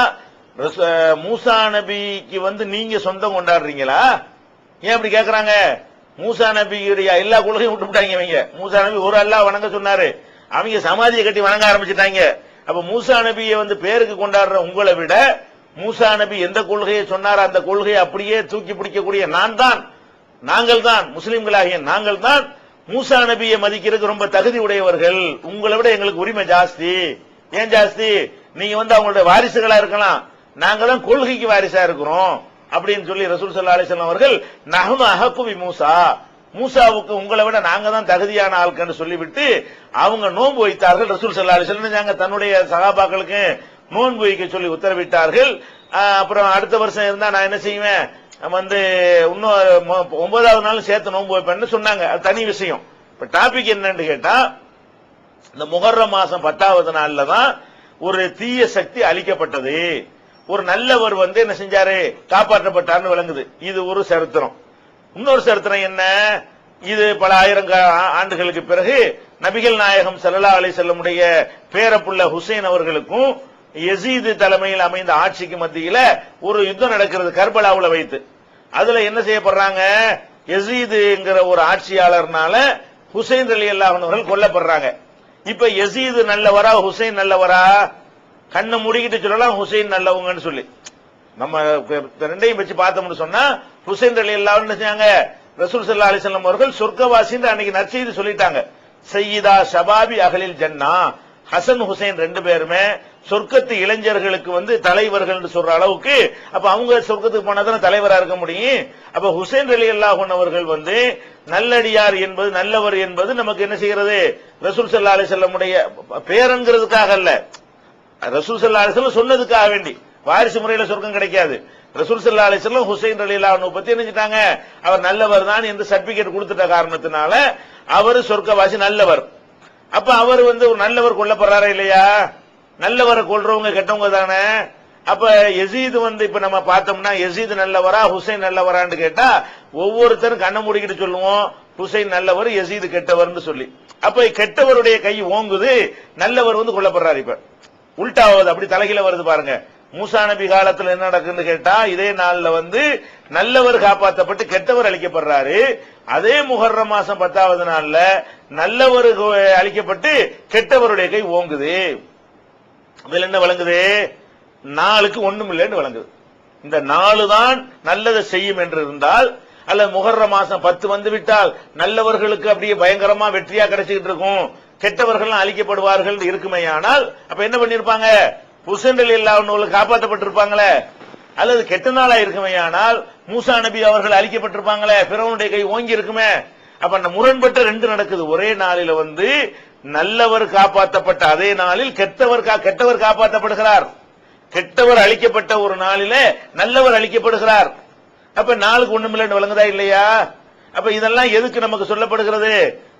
மூசா நபிக்கு நீங்க சொந்தம் கொண்டாடுறீங்களா? ஏன் அப்படி கேக்குறாங்க? மூசா நபியுடைய எல்லா கொள்கையும் விட்டுவிட்டாங்க இவங்க. மூசா நபி ஒரு அல்லாஹ் வணங்க சொன்னாரு, அவங்க சமாதியை கட்டி வணங்க ஆரம்பிச்சுட்டாங்க. அப்ப மூசா நபியை பேருக்கு கொண்டாடுற உங்களை விட மூசா நபி எந்த கொள்கையை சொன்னார் அந்த கொள்கையை அப்படியே தூக்கி பிடிக்கக்கூடிய நாங்கள் தான் முஸ்லிம்களாகிய நாங்கள் தான் மூசா நபியை மதிக்கிறதுக்கு ரொம்ப தகுதி உடையவர்கள். உங்களை விட எங்களுக்கு உரிமை ஜாஸ்தி. ஏன் ஜாஸ்தி? நீங்க அவங்களுடைய வாரிசுகளா இருக்கலாம், நாங்க தான் கொள்கைக்கு வாரிசா இருக்கிறோம் அப்படின்னு சொல்லி ரசூல் ஸல்லல்லாஹு அலைஹி வஸல்லம் அவர்கள் நஹ்னு அஹக்கு பி மூசா, மூசாவுக்கு உங்களை விட நாங்க தான் தகுதியான ஆட்கள் சொல்லிவிட்டு அவங்க நோன்பு வைத்தார்கள். ரசூல் ஸல்லல்லாஹு அலைஹி வஸல்லம் தன்னுடைய சகாபாக்களுக்கு நோன்பு வைக்க சொல்லி உத்தரவிட்டார்கள். அப்புறம் அடுத்த வருஷம் இருந்தா நான் என்ன செய்வேன், இன்னும் 9வது நாள் சேர்த்து நோன்பு வைப்பேன்னு சொன்னாங்க. அது தனி விஷயம். இப்ப டாபிக் என்னன்னு கேட்டா, இந்த முஹர்ரம் மாசம் 10வது நாள்ல தான் ஒரு தீய சக்தி அழிக்கப்பட்டது. ஒரு நல்லவர் என்ன செஞ்சாரு? காப்பாற்றப்பட்டார்னு விளங்குது. இது ஒரு சரித்திரம். இன்னொரு சரித்திரம் என்ன? இது பல ஆயிரம் ஆண்டுகளுக்கு பிறகு நபிகள் நாயகம் ஸல்லல்லாஹு அலைஹி வஸல்லமுடைய பேரப்புள்ள ஹுசைன் அவர்களுக்கும் யசீது தலைமையில் அமைந்த ஆட்சிக்கு மத்தியில ஒரு யுத்தம் நடக்கிறது கர்பலாவுல வைத்து. அதுல என்ன செய்யப்படுறாங்க? யசீதுங்கிற ஒரு ஆட்சியாளர்னால ஹுசைன் ரலியல்லாஹு அன்ஹு அவர்கள் கொல்லப்படுறாங்க. இப்ப யசீது நல்லவரா ஹுசைன் நல்லவரா? கண்ணை மூடிக்கிட்டு சொல்லலாம் ஹுசைன் நல்லவங்கன்னு சொல்லி. நம்ம ரெண்டையும் வச்சு பார்த்தோம்னு சொன்னா ஹுசைன் ரலியல்லாஹு அன்ஹு செஞ்சாங்க, ரசூல் ஸல்லல்லாஹு அலைஹி வஸல்லம் அவர்கள் சொர்க்கவாசின்னு அன்னைக்கு நற்செய்தி சொல்லிட்டாங்க. சையீதா ஷபாபி அஹ்லில் ஜன்னா, ஹசன் ஹுசைன் 2 பேருமே சொர்க்கத்து இளைஞர்களுக்கு தலைவர்கள் சொல்ற அளவுக்கு. அப்ப அவங்க சொர்க்கத்துக்கு போனாதான் தலைவரா இருக்க முடியும். அப்ப ஹுசைன் ரலியல்லாஹு அன்ஹு அவர்கள் நல்லடியார் என்பது, நல்லவர் என்பது நமக்கு என்ன செய்கிறது? ரசூல் ஸல்லல்லாஹு அலைஹி வஸல்லம் உடைய பேரங்கிறதுக்காக அல்ல, ரசூல் ஸல்லல்லாஹு அலைஹி வஸல்லம் சொன்னதுக்காக வேண்டி. வாரிசு முறையில சொர்க்கம் கிடைக்காது. ரசூல் ஸல்லல்லாஹு அலைஹி வஸல்லம் ஹுசைன் ரலியல்லாஹு அன்ஹு பத்தி நினைச்சிட்டாங்க, அவர் நல்லவர் தான் என்று சர்டிபிகேட் கொடுத்துட்ட காரணத்தினால அவர் சொர்க்கவாசி நல்லவர். அப்ப அவர் ஒரு நல்லவர் கொல்லப்படுறாரா இல்லையா? நல்லவரை கொல்றவங்க கெட்டவங்க தானே. அப்ப யசீது இப்ப நம்ம பார்த்தோம்னா யசீது நல்லவரா ஹுசைன் நல்லவரான்னு கேட்டா ஒவ்வொருத்தரும் கண்ணை மூடிக்கிட்டு சொல்லுவோம் ஹுசைன் நல்லவர் யசீது கெட்டவர்னு சொல்லி. அப்ப கெட்டவருடைய கை ஓங்குது, நல்லவர் கொல்லப்படுறாரு. இப்ப உல்டாவது அப்படி தலைகீழ வருது பாருங்க. மூசா நபி காலத்துல என்ன நடக்குன்னு கேட்டா, இதே நாள்ல நல்லவர் காப்பாற்றப்பட்டு கெட்டவர் அழிக்கப்படுறாரு. அதே முஹர்ரம் மாசம் 10வது நாள்ல நல்லவர் அழிக்கப்பட்டு கெட்டவருடைய கை ஓங்குது. இதுல என்ன வழங்குது? நாளுக்கு ஒண்ணும் இல்லைன்னு வழங்குது. இந்த நாலு தான் நல்லதை செய்யும் என்று இருந்தால், அல்ல முஹர்ரம் மாசம் 10 வந்துவிட்டால் நல்லவர்களுக்கு அப்படியே பயங்கரமா வெற்றியா கிடைச்சிட்டு இருக்கும், கெட்டவர்கள் அழிக்கப்படுவார்கள் இருக்குமையானால் அப்ப என்ன பண்ணிருப்பாங்க? ஹுசைன் ரலியல்லாஹு அன்ஹு காப்பாற்றப்பட்டிருப்பாங்களே. அல்லது கெட்ட நாளா இருக்குமேயானால் மூசா நபி அவர்கள் அழிக்கப்பட்டிருப்பாங்களே, பிறவனுடைய கை ஓங்கி இருக்குமே. அப்ப அந்த முரண்பட்ட ரெண்டு நடக்குது. ஒரே நாளில வந்து நல்லவர் காப்பாற்றப்பட்ட அதே நாளில் கெட்டவர் காப்பாற்றப்படுகிறார். கெட்டவர் அழிக்கப்பட்ட ஒரு நாளிலே நல்லவர் அழிக்கப்படுகிறார். அப்ப நாளுக்கு ஒண்ணுமில்லைன்னு விளங்குதா இல்லையா? அப்ப இதெல்லாம் எதுக்கு நமக்கு சொல்லப்படுகிறது?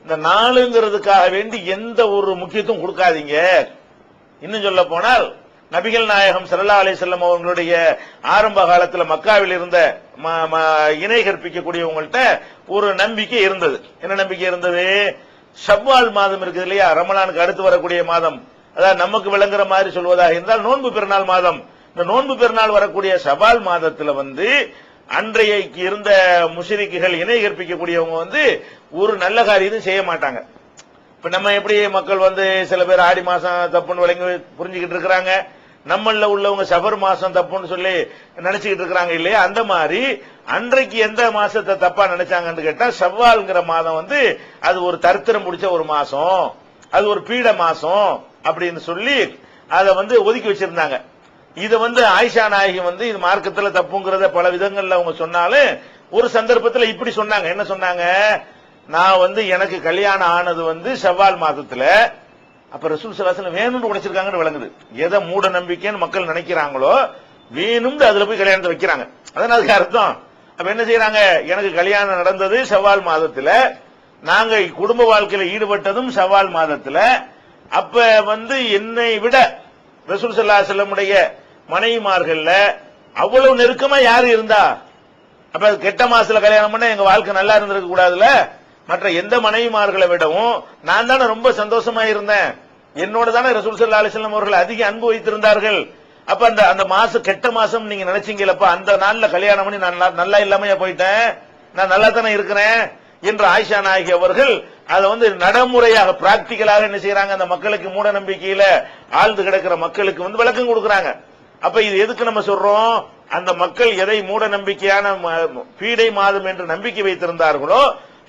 இந்த நாளுங்கிறதுக்காக வேண்டி எந்த ஒரு முக்கியத்துவம் கொடுக்காதீங்க. இன்னும் சொல்ல போனால் நபிகள் நாயகம் ஸல்லல்லாஹு அலைஹி வஸல்லம் அவர்களுடைய ஆரம்ப காலத்தில் மக்காவில் இருந்த இணை கற்பிக்கக்கூடியவங்கள்ட்ட ஒரு நம்பிக்கை இருந்தது. என்ன நம்பிக்கை இருந்தது? ஷவ்வால் மாதம் இருக்குது இல்லையா, ரமலானுக்கு அடுத்து வரக்கூடிய மாதம், அதாவது நமக்கு விளங்குற மாதிரி சொல்வதாக இருந்தால் நோன்பு பெருநாள் மாதம். இந்த நோன்பு பெருநாள் வரக்கூடிய ஷவ்வால் மாதத்துல வந்து அன்றைக்கு இருந்த முஷ்ரிக்குகள் இணை கற்பிக்கக்கூடியவங்க வந்து ஒரு நல்ல காரியத்தையும் செய்ய மாட்டாங்க. இப்ப நம்ம எப்படி மக்கள் வந்து சில பேர் ஆடி மாசம் தப்புன்னு விளங்கி புரிஞ்சுக்கிட்டு இருக்கிறாங்க, நம்மள உள்ளவங்க சஃபர் மாசம் தப்புன்னு சொல்லி நினைச்சுக்கிட்டு இருக்கிறாங்க இல்லையா? அந்த மாதிரி அன்றைக்கு எந்த மாசத்தை தப்பா நினைச்சாங்கன்னு கேட்டா ஷவ்வால்ங்கிற மாதம் வந்து அது ஒரு தரித்திரம் பிடிச்ச ஒரு மாசம், அது ஒரு பீட மாசம் அப்படின்னு சொல்லி அதை வந்து ஒதுக்கி வச்சிருந்தாங்க. இது வந்து ஆயிஷா நாயகி வந்து இது மார்க்கத்துல தப்புங்கிறத பல விதங்கள்ல அவங்க சொன்னாலும் ஒரு சந்தர்ப்பத்தில் இப்படி சொன்னாங்க. என்ன சொன்னாங்க? நான் வந்து எனக்கு கல்யாணம் ஆனது வந்து ஷவ்வால் மாதத்துல, அப்ப ரசூல் ஸல்லல்லாஹு அலைஹி வஸல்லம் வேணும்னு உடைச்சிருக்காங்கன்னு விளங்குது. எதை மூட நம்பிக்கைன்னு மக்கள் நினைக்கிறாங்களோ வேணும்னு அதுல போய் கல்யாணத்தை வைக்கிறாங்க. அதான் அதுக்கு அர்த்தம். அப்ப என்ன செய்யறாங்க? எனக்கு கல்யாணம் நடந்தது ஷவ்வால் மாதத்துல, நாங்க குடும்ப வாழ்க்கையில ஈடுபட்டதும் ஷவ்வால் மாதத்துல, அப்ப வந்து என்னை விட ரசூல் ஸல்லல்லாஹு அலைஹி வஸல்லமுடைய மனைவிமார்கள்ல அவ்வளவு நெருக்கமா யாரு இருந்தா? அப்ப கெட்ட மாசத்துல கல்யாணம் பண்ண எங்க வாழ்க்கை நல்லா இருந்திருக்க கூடாதுல? மற்ற எந்த மனைவிமார்களை விடவும் நான் தானே ரொம்ப சந்தோஷமா இருந்தேன். என்னோட தானே ரசூல் ஸல்லல்லாஹு அலைஹி வஸல்லம் அவர்கள் அதிக அன்பு வைத்திருந்தார்கள். அப்ப அந்த மாசம் கெட்ட மாசம் நீங்க நினைச்சீங்களப்ப, அந்த நாள்ல கல்யாணம் பண்ணி நான் நல்லா இல்லாமையா போயிட்டேன், நான் நல்லா தானே இருக்கிறேன் என்று ஆயிஷா நாயகி அவர்கள் அதை வந்து நடைமுறையாக பிராக்டிக்கலாக என்ன செய்யறாங்க? அந்த மக்களுக்கு மூட நம்பிக்கையில ஆழ்ந்து கிடக்கிற மக்களுக்கு வந்து விளக்கம் கொடுக்கறாங்க. அப்ப இது எதுக்கு நம்ம சொல்றோம்? அந்த மக்கள் எதை மூட நம்பிக்கையான பீடை மாதம் என்று நம்பிக்கை வைத்திருந்தார்களோ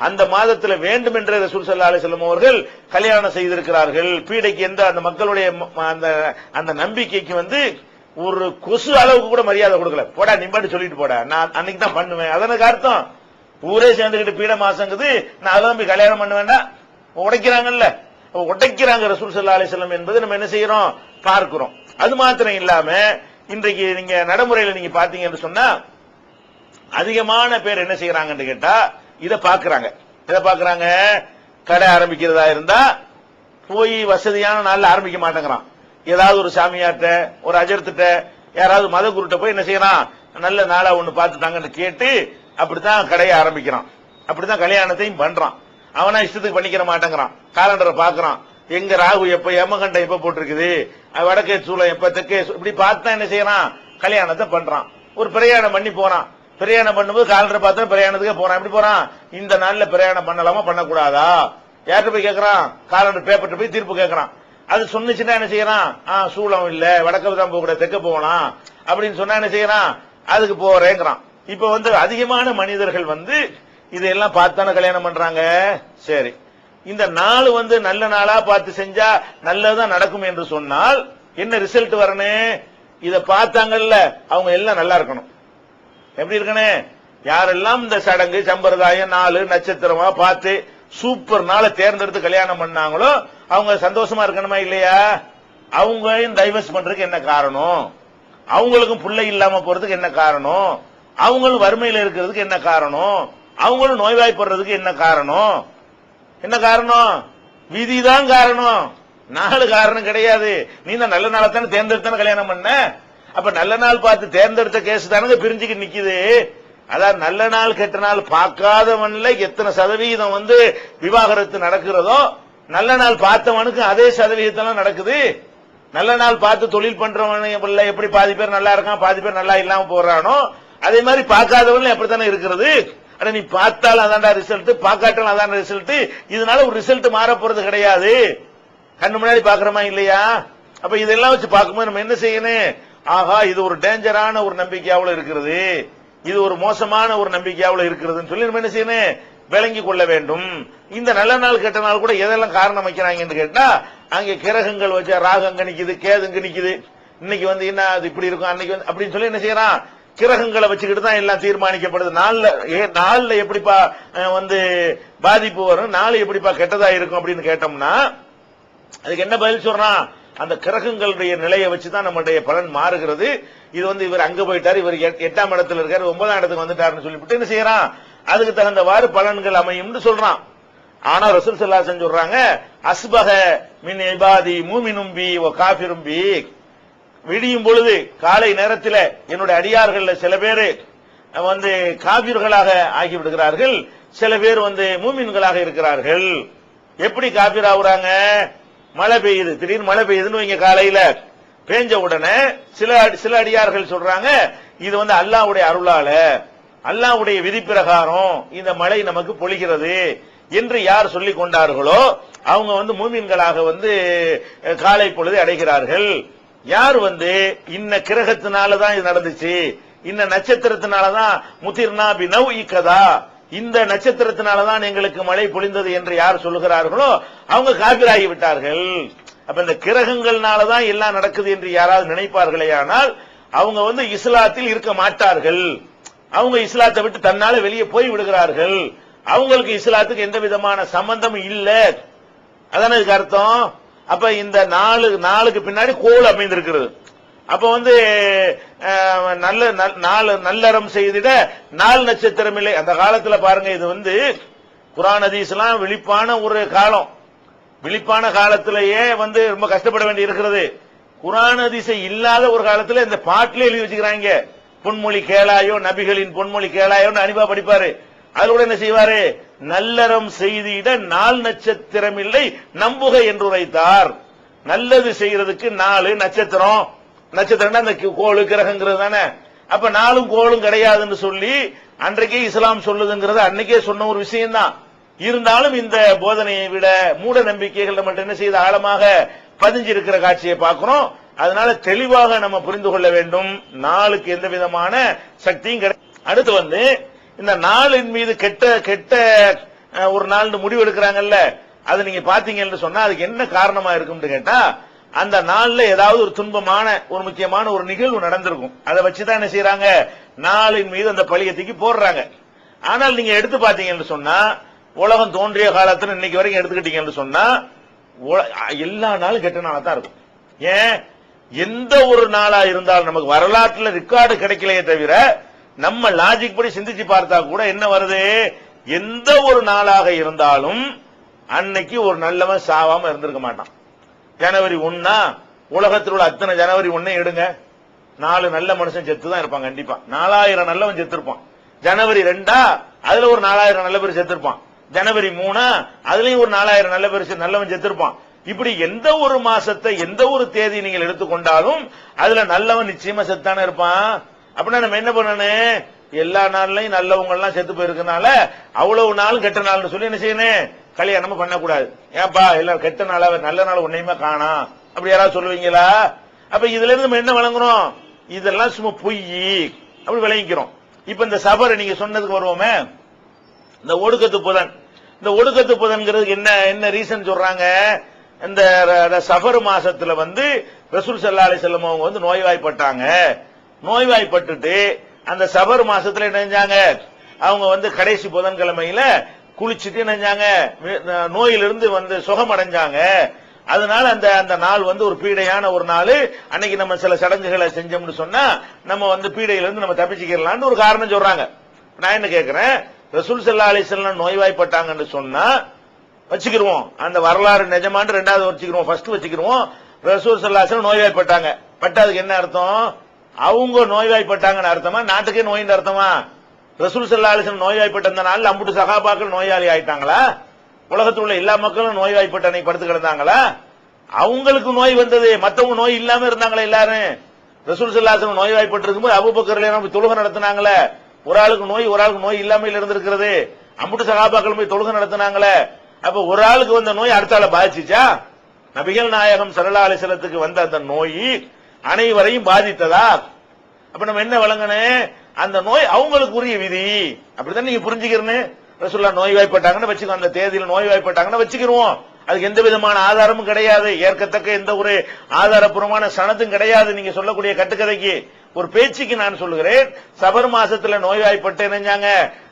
அந்த மாதத்தில் வேண்டும் என்ற ரசூல் ஸல்லல்லாஹு அலைஹி வஸல்லம் அவர்கள் கல்யாணம் செய்திருக்கிறார்கள். பீடைக்கு எந்த அந்த மக்களுடைய அந்த நம்பிக்கைக்கு வந்து ஒரு கொசு அளவுக்கு கூட மரியாதை கொடுக்கல. போடா நிம்பாட்டு சொல்லிட்டு போடா, நான் அன்னைக்கு தான் பண்ணுவேன். அதனுக்கு அர்த்தம் ஊரே சேர்ந்துக்கிட்டு பீட மாசங்குது, நான் அதான் போய் கல்யாணம் பண்ண வேண்டாம் உடைக்கிறாங்கல்ல, உடைக்கிறாங்க ரசூல் ஸல்லல்லாஹு அலைஹி வஸல்லம் என்பது நம்ம என்ன செய்யறோம்? பார்க்கிறோம். அது மாத்திரம் இல்லாம இன்றைக்கு நீங்க நடைமுறையில நீங்க பாத்தீங்கன்னு சொன்னா அதிகமான பேர் என்ன செய்யறாங்கன்னு கேட்டா இதை பாக்குறாங்க. இதை பாக்குறாங்க, கடை ஆரம்பிக்கிறதா இருந்தா போய் வசதியான நாள்ல ஆரம்பிக்க மாட்டேங்கிறான். ஏதாவது ஒரு சாமியார்ட்ட ஒரு அஜர்த்திட்ட யாராவது மத குருட்ட போய் என்ன செய்யறான்? நல்ல நாளா ஒண்ணு பார்த்துட்டாங்கன்னு கேட்டு அப்படித்தான் கடையை ஆரம்பிக்கிறான், அப்படித்தான் கல்யாணத்தையும் பண்றான். அவனா இஷ்டத்துக்கு பண்ணிக்கிற மாட்டேங்கிறான். காலண்டரை பாக்குறான், எங்க ராகு எப்ப யமகண்டம் எப்ப போட்டிருக்குது, வடக்கே சூளம் எப்ப தெற்கே இப்படி பார்த்தா என்ன செய்யறான்? கல்யாணத்தை பண்றான். ஒரு பிரயாணம் பண்ணி போறான். பிரயாணம் பண்ணும்போது காலண்டரை பார்த்தா பிரயாணத்துக்கே போறான். எப்படி போறான்? இந்த நாள்ல பிரயாணம் பண்ணலாமா பண்ணக்கூடாதா? யார்கிட்ட போய் கேட்கறான்? காலண்டர் பேப்பர்ட்ட போய் தீர்ப்பு கேட்கறான். அது சொன்னிச்சுன்னா என்ன செய்யறான்? சூளம் இல்ல, வடக்கு தான் போக கூடாது, தெற்க போகலாம் அப்படின்னு சொன்னா என்ன செய்யறான்? அதுக்கு போறேங்கிறான். இப்ப வந்து அதிகமான மனிதர்கள் வந்து இதெல்லாம் பார்த்தானே கல்யாணம் பண்றாங்க. சரி, இந்த நாள் வந்து நல்ல நாளா பார்த்து செஞ்சா நல்லதுதான் நடக்கும் என்று சொன்னால் என்ன ரிசல்ட் வரணும்? இத பார்த்தாங்கல்ல அவங்க எல்லாம் நல்லா இருக்கணும். எப்படி இருக்கணும்? யாரெல்லாம் இந்த சடங்கு சம்பிரதாயம் நாலு நட்சத்திரமா பார்த்து சூப்பர் நாளை தேர்ந்தெடுத்து கல்யாணம் பண்ணாங்களோ அவங்க சந்தோஷமா இருக்கணுமா இல்லையா? அவங்க டைவர்ஸ் பண்றதுக்கு என்ன காரணம்? அவங்களுக்கும் பிள்ளை இல்லாம போறதுக்கு என்ன காரணம்? அவங்களும் வறுமையில இருக்கிறதுக்கு என்ன காரணம்? அவங்களும் நோய்வாய்ப்படுறதுக்கு என்ன காரணம்? என்ன காரணம்? விதிதான் காரணம், நாலு காரணம் கிடையாது. நீ தான் நல்ல நாளை தானே தேர்ந்தெடுத்தானே கல்யாணம் பண்ண. அப்ப நல்ல நாள் பார்த்து தேர்ந்தெடுத்த கேஸ் தானங்க பிரிஞ்சுக்கிட்டு நிக்குது. அதாவது நல்ல நாள் கெட்ட நாள் பார்க்காதவன்ல எத்தனை சதவீதம் வந்து விவாகரத்து நடக்கிறதோ நல்ல நாள் பார்த்தவனுக்கு அதே சதவீதத்தெல்லாம் நடக்குது. நல்ல நாள் பார்த்து தொழில் பண்றவன் எப்படி பாதி பேர் நல்லா இருக்கான் பாதி பேர் நல்லா இல்லாம போறானோ அதே மாதிரி பார்க்காதவன் எப்படித்தானே இருக்கிறது. ஆனா நீ பார்த்தாலும் அதான்டா ரிசல்ட், பார்க்காட்டாலும் அதான் ரிசல்ட். இதனால ஒரு ரிசல்ட் மாற போறது கிடையாது. கண்ணு முன்னாடி பாக்குறோமா இல்லையா? அப்ப இதெல்லாம் வச்சு பார்க்கும்போது நம்ம என்ன செய்யணும்? ஆஹா, இது ஒரு டேஞ்சரான ஒரு நம்பிக்கையாவில் இருக்கிறது, இது ஒரு மோசமான ஒரு நம்பிக்கையாவில் இருக்கிறதுன்னு சொல்லி நம்ம என்ன செய்யணும்? விளங்கி கொள்ள வேண்டும். இந்த நல்ல நாள் கெட்ட நாள் கூட எதெல்லாம் காரணம் வைக்கிறாங்கன்னு கேட்டா அங்கே கிரகங்கள் வச்ச ராகங்க நிக்குது, கேதுங்க நிக்குது. இன்னைக்கு வந்து என்ன அது இப்படி இருக்கும், அன்னைக்கு வந்து அப்படின்னு சொல்லி என்ன செய்யறான்? கிரகங்களை வச்சுக்கிட்டு தான் எல்லாம் தீர்மானிக்கப்படுது. நாள்ல எப்படிப்பா வந்து பாதிப்பு வரும், நாள் எப்படிப்பா கெட்டதா இருக்கும் அப்படின்னு கேட்டோம்னா அதுக்கு என்ன பதில் சொல்றான்? அந்த கிரகங்களுடைய நிலையை வச்சுதான் நம்மளுடைய பலன் மாறுகிறது. இது வந்து இவர் அங்க போயிட்டாரு, இவர் 8ஆம் இடத்துல இருக்காரு, 9ஆம் இடத்துக்கு வந்துட்டாருன்னு சொல்லிவிட்டு என்ன செய்யறான், அதுக்கு தகுந்தவாறு பலன்கள் அமையும்னு சொல்றான். ஆனா ரசூல் ஸல்லல்லாஹு அலைஹி வஸல்லம் சொல்றாங்க, அஸ்பஹ மின் இபாதி மூமினும் பி வ காஃபிரும் பி. விடியும் பொழுது காலை நேரத்தில் என்னுடைய அடியார்கள் சில பேர் வந்து காபிர்களாக ஆகிவிடுகிறார்கள், சில பேர் வந்து மூமின்களாக இருக்கிறார்கள். எப்படி காபிர் ஆகுறாங்க? மழை பெய்யுது, திடீர்னு மழை பெய்யுதுன்னு வைங்க, காலையில பேஞ்ச உடனே சில அடியார்கள் சொல்றாங்க, இது வந்து அல்லாஹ்வுடைய அருளால, அல்லாஹ்வுடைய விதி பிரகாரம் இந்த மழை நமக்கு பொழிகிறது என்று யார் சொல்லிக் கொண்டார்களோ அவங்க வந்து மூமின்களாக வந்து காலை பொழுது அடைகிறார்கள். யார் வந்து இன்ன கிரகத்தினாலதான் இது நடந்துச்சு, இன்ன நட்சத்திரத்தினாலதான் முதிர்னா பினவ் இக்கதா, இந்த நட்சத்திரத்தினாலதான் எங்களுக்கு மழை பொழிந்தது என்று யார் சொல்லுகிறார்களோ அவங்க காபிராகி விட்டார்கள். அப்ப இந்த கிரகங்கள்னாலதான் எல்லாம் நடக்குது என்று யாராவது நினைப்பார்களே, ஆனால் அவங்க வந்து இஸ்லாத்தில் இருக்க மாட்டார்கள். அவங்க இஸ்லாத்தை விட்டு தன்னால வெளியே போய் விடுகிறார்கள். அவங்களுக்கு இஸ்லாத்துக்கு எந்த விதமான சம்பந்தமும் இல்ல. அதான இதுக்கு அர்த்தம். அப்ப இந்த நாளுக்கு பின்னாடி கோள் அமைந்திருக்கிறது. அப்ப வந்து நல்லறம் செய்திட நாள் நட்சத்திரம் இல்லை. அந்த காலத்துல பாருங்க, இது வந்து குர்ஆன் ஹதீஸ்லாம் விழிப்பான ஒரு காலம். விழிப்பான காலத்திலேயே வந்து ரொம்ப கஷ்டப்பட வேண்டி இருக்கிறது. குர்ஆன் ஹதீஸ் இல்லாத ஒரு காலத்துல இந்த பாட்டிலே எழுதி வச்சுக்கிறாங்க, பொன்மொழி கேளாயோ, நபிகளின் பொன்மொழி கேளாயோன்னு அனிபா படிப்பாரு. அதோட என்ன செய்வாரு, நல்லறம் செய்திட நாள் நட்சத்திரம் இல்லை நம்புக என்று உரைத்தார். நல்லது செய்யறதுக்கு நாலு நட்சத்திரம், நட்சத்திரம் அந்த கோளு கிரகங்கிறது தானே. அப்ப நாளும் கோளும் கிடையாதுன்னு சொல்லி அன்றைக்கே இஸ்லாம் சொல்லுதுங்கிறது அன்னைக்கே சொன்ன ஒரு விஷயம்தான். இருந்தாலும் இந்த போதனையை விட மூட நம்பிக்கைகள் நம்ம என்ன செய்த ஆழமாக பதிஞ்சிருக்கிற காட்சியை பார்க்கிறோம். அதனால தெளிவாக நம்ம புரிந்து கொள்ள வேண்டும், நாளுக்கு எந்த விதமான சக்தியும் கிடையாது. அடுத்து வந்து இந்த நாளின் மீது கெட்ட ஒரு நாள் முடிவு எடுக்கிறாங்கல்ல, அது நீங்க பாத்தீங்கன்னு சொன்னா அதுக்கு என்ன காரணமா இருக்கும்னு கேட்டா, அந்த நாள்ல ஏதாவது ஒரு துன்பமான ஒரு முக்கியமான ஒரு நிகழ்வு நடந்திருக்கும். அதை வச்சுதான் என்ன செய்யறாங்க, நாளின் மீது அந்த பழியை தூக்கி போடுறாங்க. ஆனால் நீங்க எடுத்து பாத்தீங்கன்னு சொன்னா, உலகம் தோன்றிய காலத்துல இன்னைக்கு வரைக்கும் எடுத்துக்கிட்டீங்கன்னு சொன்னா எல்லா நாளும் கெட்ட நாளா தான் இருக்கும். ஏன், எந்த ஒரு நாளா இருந்தாலும் நமக்கு வரலாற்றுல ரெக்கார்டு கிடைக்கலையே தவிர நம்ம லாஜிக் படி சிந்திச்சு பார்த்தா கூட என்ன வருது, எந்த ஒரு நாளாக இருந்தாலும் அன்னைக்கு ஒரு நல்லவன் சாவாம இருந்திருக்க மாட்டான். ஜனவரி 1 உலகத்தில் உள்ள அத்தனை ஜனவரி 1 எடுங்க, 4 நல்ல மனுஷன் செத்து தான் இருப்பான். கண்டிப்பா 4000 நல்லவன் செத்து இருப்பான். ஜனவரி 2 அதுல ஒரு 4000 நல்ல பேர் செத்து இருப்பான். ஜனவரி 3 அதுலயும் ஒரு 4000 நல்ல பேர் நல்லவன் செத்து இருப்பான். இப்படி எந்த ஒரு மாசத்தை எந்த ஒரு தேதி நீங்கள் எடுத்துக்கொண்டாலும் அதுல நல்லவன் நிச்சயமா செத்தானே இருப்பான். அப்படின்னா நம்ம என்ன பண்ணணும், எல்லா நாள்லயும் நல்லவங்க எல்லாம் செத்து போயிருக்கனால அவ்வளவு நாள் கெட்ட நாள்னு சொல்லி என்ன செய்யணும், கல்யாணமும் பண்ணக்கூடாது. ஏன்பா எல்லாரும் கெட்ட நாளா நல்ல நாள் ஒன்னையுமே காணா அப்படி யாராவது சொல்லுவீங்களா? அப்ப இதுல இருந்து நம்ம என்ன விளங்குறோம், இதெல்லாம் சும்மா பொய் அப்படி விளங்கிக்கிறோம். இப்ப இந்த சபரை நீங்க சொன்னதுக்கு வருவோமே, இந்த ஒடுக்கத்து புதன், இந்த ஒடுக்கத்து புதன்கிறதுக்கு என்ன ரீசன் சொல்றாங்க, இந்த சஃபர் மாசத்துல வந்து ரசூல் ஸல்லல்லாஹு அலைஹி வஸல்லம் அவங்க வந்து நோய்வாய்ப்பட்டாங்க. நோய்வாய்ப்பட்டுட்டு அந்த சஃபர் மாசத்துல என்ன செஞ்சாங்க, அவங்க வந்து கடைசி புதன்கிழமையில குளிச்சுட்டு என்ன செஞ்சாங்க, நோயிலிருந்து வந்து சுகம் அடைஞ்சாங்க. அதனால அந்த நாள் வந்து ஒரு பீடையான ஒரு நாள். அன்னைக்கு நம்ம சில சடங்குகளை செஞ்சோம்னு சொன்னா நம்ம வந்து பீடையிலிருந்து நம்ம தப்பிச்சுக்கலாம்னு ஒரு காரணம் சொல்றாங்க. நான் என்ன கேட்கிறேன், ரசூல் ஸல்லல்லாஹு அலைஹி வஸல்லம் நோய்வாய்ப்பட்டாங்கன்னு சொன்னா வச்சுக்கிருவோம், அந்த வரலாறு நிஜமான்னு ரெண்டாவது வச்சுக்கிருவோம், ஃபர்ஸ்ட் வச்சுக்கிருவோம். ரசூல் ஸல்லல்லாஹு அலைஹி வஸல்லம் நோய்வாய்ப்பட்டாங்க, பட்டாதுக்கு என்ன அர்த்தம், அவங்க நோய்வாய்ப்பட்டாங்கன்னு அர்த்தமா, நாட்டுக்கே நோயின்னு அர்த்தமா? ரசூல் ஸல்லல்லாஹு அலைஹி வஸல்லம் நோய்வாய்ப்பட்ட நாள் அம்புட்டு சகாபாக்கள் நோயாளி ஆயிட்டாங்களா? உலகத்தில் உள்ள எல்லா மக்களும் நோய்வாய்ப்பட்ட அன்னைக்கு படுத்து கிடந்தாங்களா? அவங்களுக்கு நோய் வந்தது, மத்தவங்க நோய் இல்லாம இருந்தாங்களா? எல்லாரும் ரசூல் ஸல்லல்லாஹு அலைஹி வஸல்லம் நோய்வாய்ப்பட்டு இருக்கும்போது அபூபக்கர் தொழுகை நடத்தினாங்களே, ஒரு ஆளுக்கு நோய் இல்லாமல் இருந்திருக்கிறது, அம்புட்டு சகாபாக்கள் போய் தொழுகை நடத்தினாங்களே. அப்ப ஒரு ஆளுக்கு வந்த நோய் அடுத்த ஆளை பாதிச்சுச்சா? நபிகள் நாயகம் ஸல்லல்லாஹு அலைஹி வஸல்லத்துக்கு வந்த அந்த நோய் அனைவரையும் பாதித்ததா? அப்ப நம்ம என்ன விளங்கணும், அந்த நோய் அவங்களுக்கு உரிய விதி, அப்படித்தான் நீங்க புரிஞ்சுக்கிறேன்னு. ரசூலுல்லாஹ் நோய்வாய்ப்பட்டாங்கன்னு வச்சுக்கோ, அந்த தேதியில் நோய்வாய்ப்பட்டாங்கன்னு வச்சுக்கிருவோம், அதுக்கு எந்த விதமான ஆதாரமும் கிடையாது, ஏற்கத்தக்க எந்த ஒரு ஆதாரபூர்வமான சனதும் கிடையாது. நீங்க சொல்லக்கூடிய கட்டுக்கதைக்கு ஒரு பேச்சுக்கு நான் சொல்லுகிறேன். சபர் மாசத்துல நோய்வாய்ப்பட்டு நினைஞ்சாங்க,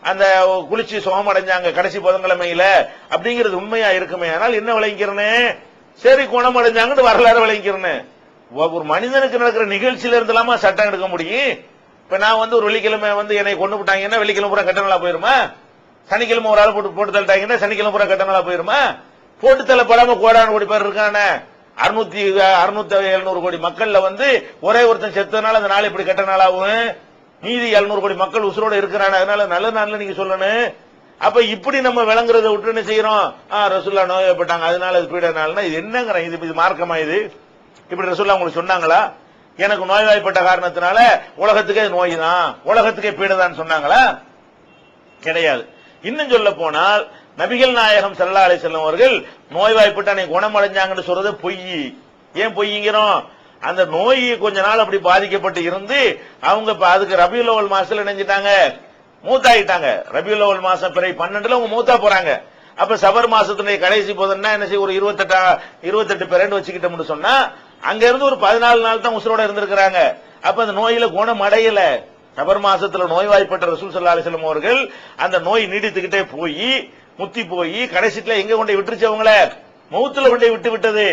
அந்த குளிச்சு சுகம் அடைஞ்சாங்க கடைசி புதன்கிழமையில, அப்படிங்கிறது உண்மையா இருக்குமே. ஆனால் என்ன விளங்கிக்கிறேன்னு, சரி குணம் அடைஞ்சாங்கன்னு வரலாறு விளங்கிக்கிறேன்னு. ஒரு மனிதனுக்கு நடக்கிற நிகழ்ச்சியில இருந்தலாமா சட்டம் எடுக்க முடியும்? இப்ப நான் வந்து ஒரு வெள்ளிக்கிழமை வந்து என்னை கொண்டு விட்டாங்கன்னா வெள்ளிக்கிழமை பூரா கட்ட நாளா போயிருமா? சனிக்கிழமை ஒரு ஆள் போட்டு தள்ளிட்டாங்கன்னா சனிக்கிழமை பூரா கட்ட நாளா போயிருமா? போட்டு தள்ளப்படாம கோடான கோடி பேர் இருக்கான 600-700 கோடி மக்கள்ல வந்து ஒரே ஒருத்தன் செத்தனால அந்த நாள் இப்படி கட்ட நாளாகும். மீதி 700 கோடி மக்கள் உசுரோட இருக்கிறான, அதனால நல்ல நாள்ல நீங்க சொல்லணும். அப்ப இப்படி நம்ம விளங்குறதை விட்டு என்ன செய்யறோம்? ரசூல்லா நோயப்பட்டாங்க அதனால இது பீட நாள்னா இது என்னங்கிற, இது மார்க்கமா? இது இப்படி ரசூல்லா உங்களுக்கு சொன்னாங்களா? எனக்கு நோய்வாய்ப்பட்ட காரணத்தினால உலகத்துக்கே நோய் தான், உலகத்துக்கே பீடதான் சொன்னாங்களா? கிடையாது. இன்னும் சொல்ல போனால் நபிகள் நாயகம் ஸல்லல்லாஹு அலைஹி வஸல்லம் அவர்கள் நோய்வாய்ப்பட்ட அன்னைக்கு குணமடைஞ்சாங்கன்னு சொல்றது பொய். ஏன் பொய்ங்கிறோம்? அந்த நோய் கொஞ்ச நாள் அப்படி பாதிக்கப்பட்டு இருந்து அவங்க அதுக்கு ரபியுல் அவ்வல் மாசத்துல நினைஞ்சிட்டாங்க, மூத்தாயிட்டாங்க. ரபியுல் அவ்வல் மாசம் பிறை 12ல அவங்க மூத்தா போறாங்க. அப்ப சபர் மாசத்துடைய கடைசி போதுன்னா என்ன செய்ய, ஒரு 28 பிறண்டு வச்சுக்கிட்டோம்னு சொன்னா அங்க இருந்து ஒரு 14 நாள் தான் உசுரோட இருந்திருக்கிறாங்க. அப்ப அந்த நோயில குணம் அடையல. சபர் மாசத்துல நோய்வாய்ப்பட்ட ரசூல் ஸல்லல்லாஹு அலைஹி வஸல்லம் அவர்கள் அந்த நோய் நீடித்துக்கிட்டே போய் முத்தி போய் கடைசில எங்க கொண்டு விட்டுருச்சு? அவங்கள மௌத்துல கொண்டு விட்டு விட்டது.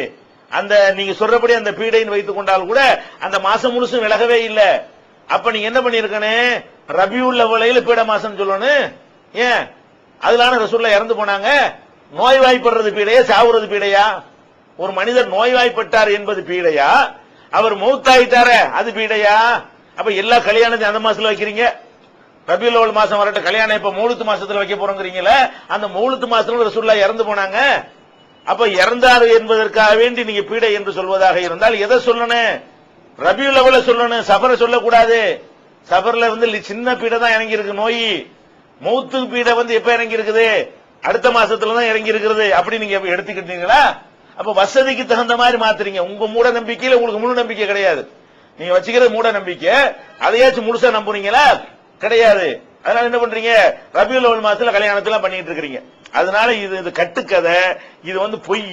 அந்த நீங்க சொல்றபடி அந்த பீடைன்னு வைத்துக் கொண்டால் கூட அந்த மாசம் முழுசும் விலகவே இல்லை. அப்ப நீங்க என்ன பண்ணிருக்கனே, ரபியுல் அவ்வலையில பீட மாசம் சொல்லணும். ஏன்? அதனால ரசூலுல்லாஹ் இறந்து போனாங்க. நோய்வாய்ப்படுறது பீடையா, சாவுறது பீடையா? ஒரு மனிதர் நோய்வாய்ப்பட்டார் என்பது பீடையா, அவர் மௌத்தாயிட்டார அது பீடையா? அப்ப எல்லா கல்யாணத்தையும் அந்த மாசத்துல வைக்கிறீங்க. ரபியுல் அவ்வல் மாசம் வரட்டும், கல்யாணம் இப்ப மௌலுத் மாசத்துல வைக்க போறோங்கிறீங்களா? அந்த மௌலுத் மாசத்துல ரசூலுல்லாஹ் இறந்து போனாங்க. அப்ப இறந்தாரு என்பதற்காக வேண்டி நீங்க பீடை என்று சொல்வதாக இருந்தால் எதை சொல்லணும்? ரபியுல் அவ்வல சொல்லணும், சபரை சொல்லக்கூடாது. சபர்ல வந்து சின்ன பீடை தான் இறங்கி இருக்கு நோய். மௌத்து பீடை வந்து எப்ப இறங்கி இருக்குது? அடுத்த மாசத்துல தான் இறங்கி இருக்கிறது. அப்படி நீங்க எடுத்துக்கிட்டீங்களா? அப்ப வசதிக்கு தகுந்த மாதிரி மாத்துறீங்க. உங்க மூட நம்பிக்கையில உங்களுக்கு முழு நம்பிக்கை கிடையாது. நீங்க வச்சுக்கிறது மூட நம்பிக்கை, அதையாச்சும் முழுசா நம்புறீங்களா? கிடையாது. அதனால என்ன பண்றீங்க? ரபியுல் அவ்வல் மாசத்துல கல்யாணத்துல பண்ணிட்டு இருக்கிறீங்க. அதனால இது கட்டுக்கதை, இது வந்து பொய்.